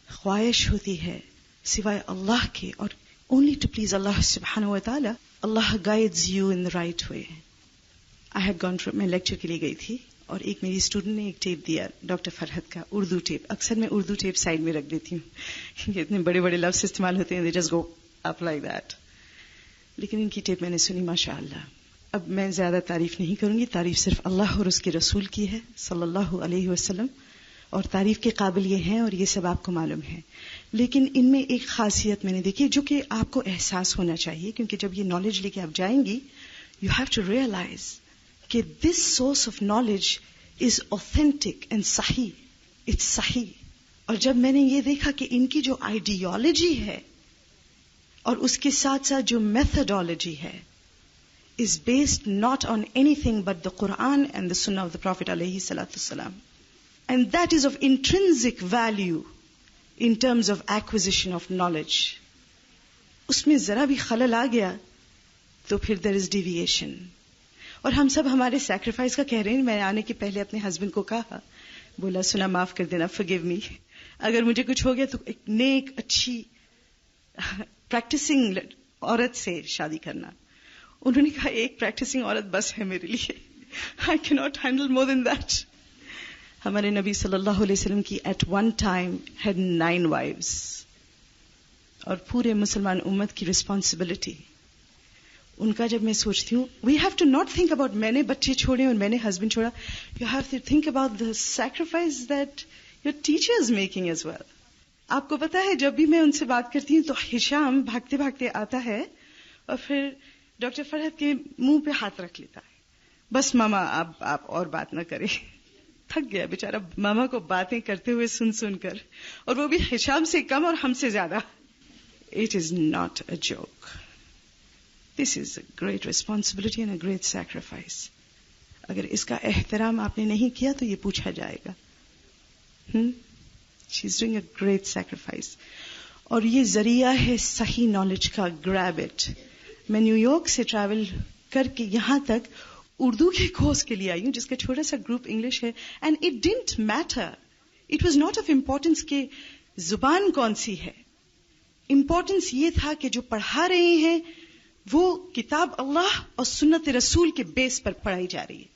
خواہش ہوتی ہے سوائے اللہ کے, اور only to please Allah subhanahu wa ta'ala, Allah guides you in the right way. I had gone through, میں لیکچر کے لیے گئی تھی اور ایک میری اسٹوڈنٹ نے ایک ٹیپ دیا ڈاکٹر فرحت کا, اردو ٹیپ. اکثر میں اردو ٹیپ سائڈ میں رکھ دیتی ہوں کیونکہ اتنے بڑے بڑے لفظ استعمال ہوتے ہیں, they just go up like that. لیکن ان کی ٹیپ میں نے سنی ماشاء اللہ. اب میں زیادہ تعریف نہیں کروں گی, تعریف صرف اللہ اور اس کے رسول کی ہے صلی اللہ علیہ وسلم, اور تعریف کے قابل یہ ہیں اور یہ سب آپ کو معلوم ہے. لیکن ان میں ایک خاصیت میں نے دیکھی جو کہ آپ کو احساس ہونا چاہیے, کیونکہ جب یہ نالج لے کے آپ جائیں گی یو ہیو ٹو ریئلائز کہ this source of knowledge is authentic and صحیح, اٹس صحیح. اور جب میں نے یہ دیکھا کہ ان کی جو آئیڈیالوجی ہے اور اس کے ساتھ ساتھ جو میتھڈالوجی ہے is based not on anything but the Quran and the Sunnah of the Prophet alayhi salatu wasalam. And that is of intrinsic value in terms of acquisition of knowledge. اس میں ذرا بھی خلل آ گیا تو پھر there is deviation. اور ہم سب ہمارے سیکریفائس کا کہہ رہے ہیں. میں آنے کے پہلے اپنے ہسبینڈ کو کہا, بولا سنا معاف کر دینا, forgive me. اگر مجھے کچھ ہو گیا تو ایک نیک اچھی پریکٹسنگ عورت سے شادی کرنا. انہوں نے کہا ایک پریکٹسنگ عورت بس ہے میرے لیے, I cannot handle more than that. ہمارے نبی صلی اللہ علیہ وسلم کی at one time had 9 wives, اور پورے مسلمان امت کی رسپانسبلٹی ان کا. جب میں سوچتی ہوں we have to not think about میں نے بچے چھوڑے اور میں نے ہسبینڈ چھوڑا, you have to think about the sacrifice that your teacher is making as well. آپ کو پتا ہے جب بھی میں ان سے بات کرتی ہوں تو ہشام بھاگتے بھاگتے آتا ہے اور پھر ڈاکٹر فرحت کے منہ پہ ہاتھ رکھ لیتا ہے, بس ماما آپ اور بات نہ کریں. تھک گیا بیچارہ ماما کو باتیں کرتے ہوئے سن سن کر, اور وہ بھی ہشام سے کم اور ہم سے زیادہ. It is not a joke. This is a great responsibility and a great sacrifice. اگر اس کا احترام آپ نے نہیں کیا تو یہ پوچھا جائے گا. She's doing a great sacrifice. اور یہ ذریعہ ہے صحیح نالج کا, grab it. میں نیو یارک سے ٹریول کر کے یہاں تک اردو کے کورس کے لیے آئی ہوں جس کا چھوٹا سا گروپ انگلش ہے, and it didn't matter, it was not of importance کہ زبان کون سی ہے. امپورٹینس یہ تھا کہ جو پڑھا رہے ہیں وہ کتاب اللہ اور سنت رسول کے بیس پر پڑھائی جا رہی ہے,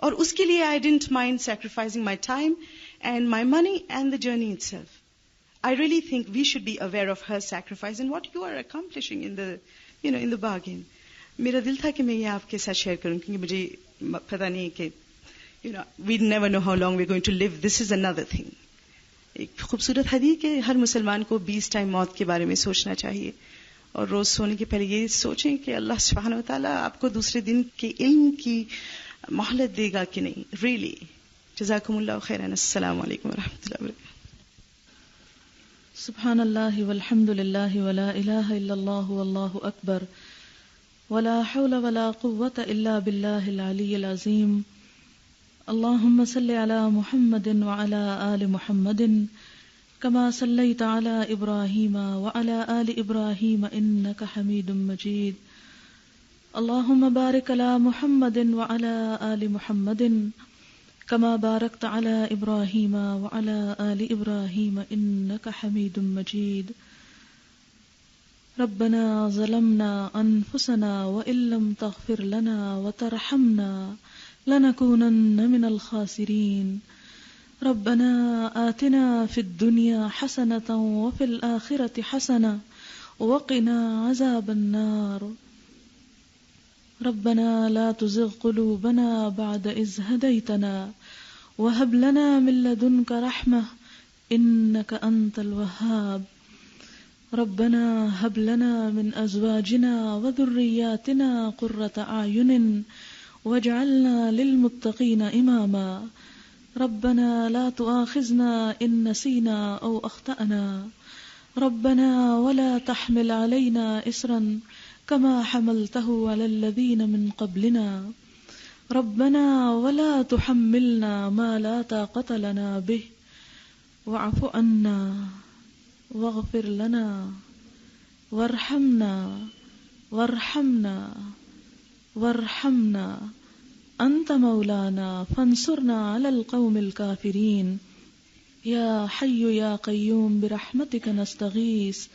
اور اس کے لیے I didn't mind sacrificing my time and my money and the journey it self. I really think we should be aware of her sacrifice and what you are accomplishing in the bargain. میرا دل تھا کہ میں یہ آپ کے ساتھ share کروں کیونکہ مجھے پتا نہیں کہ we never know how long we're going to live. This is another thing. ایک خوبصورت حدیث کہ ہر مسلمان کو 20 ٹائم موت کے بارے میں سوچنا چاہیے, اور روز سونے کے پہلے یہ سوچیں کہ اللہ سبحانہ وتعالیٰ آپ کو دوسرے دن کے علم کی مہلت دے گا کہ نہیں. Really. جزاکم اللہ خیرا. السلام علیکم ورحمۃ اللہ وبرکاتہ. سبحان اللہ والحمد للہ ولا الہ الا اللہ واللہ اکبر ولا حول ولا قوة الا باللہ العلی العظیم. اللہم صل علی محمد وعلی آل محمد کما صلیت علی ابراہیم وعلی آل ابراہیم انک حمید مجید. اللہم بارک علی محمد وعلی آل محمد كما باركت على إبراهيم وعلى آل إبراهيم إنك حميد مجيد. ربنا ظلمنا أنفسنا وإن لم تغفر لنا وترحمنا لنكونن من الخاسرين. ربنا آتنا في الدنيا حسنة وفي الآخرة حسنة وقنا عذاب النار. ربنا لا تزغ قلوبنا بعد إذ هديتنا وهب لنا من لدنك رحمة إنك أنت الوهاب. ربنا هب لنا من أزواجنا وذرياتنا قرة أعين واجعلنا للمتقين إماما. ربنا لا تؤاخذنا إن نسينا أو أخطأنا. ربنا ولا تحمل علينا إصرا كما حملته على الذين من قبلنا. ربنا ولا تحملنا ما لا طاقة لنا به واعف عنا واغفر لنا وارحمنا وارحمنا وارحمنا أنت مولانا فانصرنا على القوم الكافرين يا حي يا قيوم برحمتك نستغيث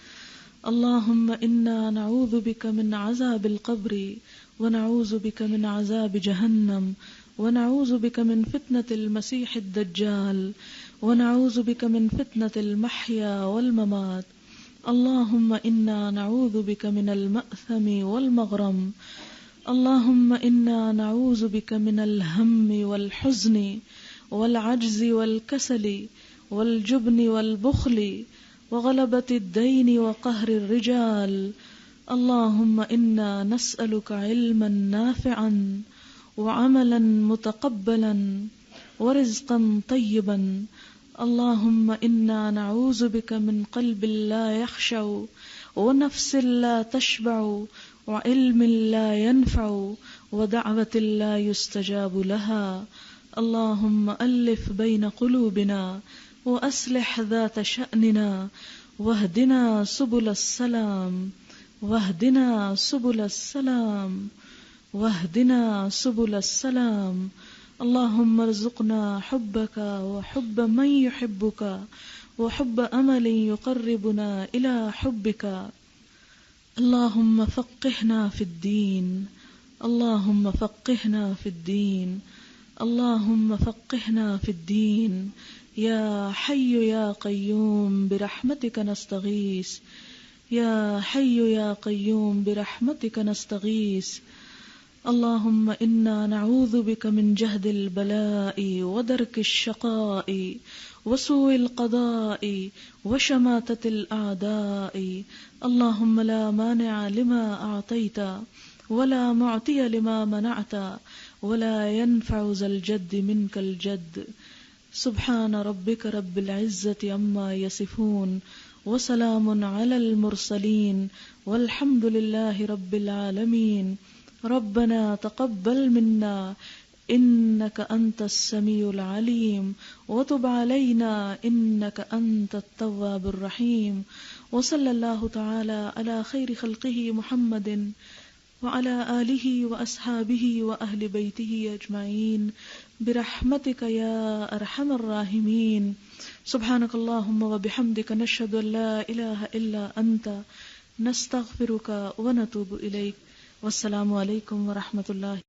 اللهم إنا نعوذ بك من عذاب القبر ونعوذ بك من عذاب جهنم ونعوذ بك من فتنة المسيح الدجال ونعوذ بك من فتنة المحيا والممات اللهم إنا نعوذ بك من المأثم والمغرم اللهم إنا نعوذ بك من الهم والحزن والعجز والكسل والجبن والبخل وغلبة الدين وقهر الرجال اللهم إنا نسألك علما نافعا وعملا متقبلا ورزقا طيبا اللهم إنا نعوذ بك من قلب لا يخشع ونفس لا تشبع وعلم لا ينفع ودعوة لا يستجاب لها اللهم ألف بين قلوبنا وأصلح ذات شأننا واهدنا سبل السلام واهدنا سبل السلام واهدنا سبل السلام اللهم ارزقنا حبك وحب من يحبك وحب أمل يقربنا إلى حبك اللهم فقهنا في الدين اللهم فقهنا في الدين اللهم فقهنا في الدين يا حي يا قيوم برحمتك نستغيث يا حي يا قيوم برحمتك نستغيث اللهم إنا نعوذ بك من جهد البلاء ودرك الشقاء وسوء القضاء وشماتة الأعداء اللهم لا مانع لما أعطيت ولا معطي لما منعت ولا ينفع ذا الجد منك الجد سبحان ربك رب العزة عما يصفون وسلام على المرسلين والحمد لله رب العالمين ربنا تقبل منا إنك أنت السميع العليم وتب علينا إنك أنت التواب الرحيم وصلى الله تعالى على خير خلقه محمد وعلى آله وأصحابه وأهل بيته أجمعين برحمتك يا أرحم الراحمين سبحانك اللهم وبحمدك نشهد أن لا إله إلا أنت نستغفرك ونتوب إليك والسلام علیکم ورحمۃ اللہ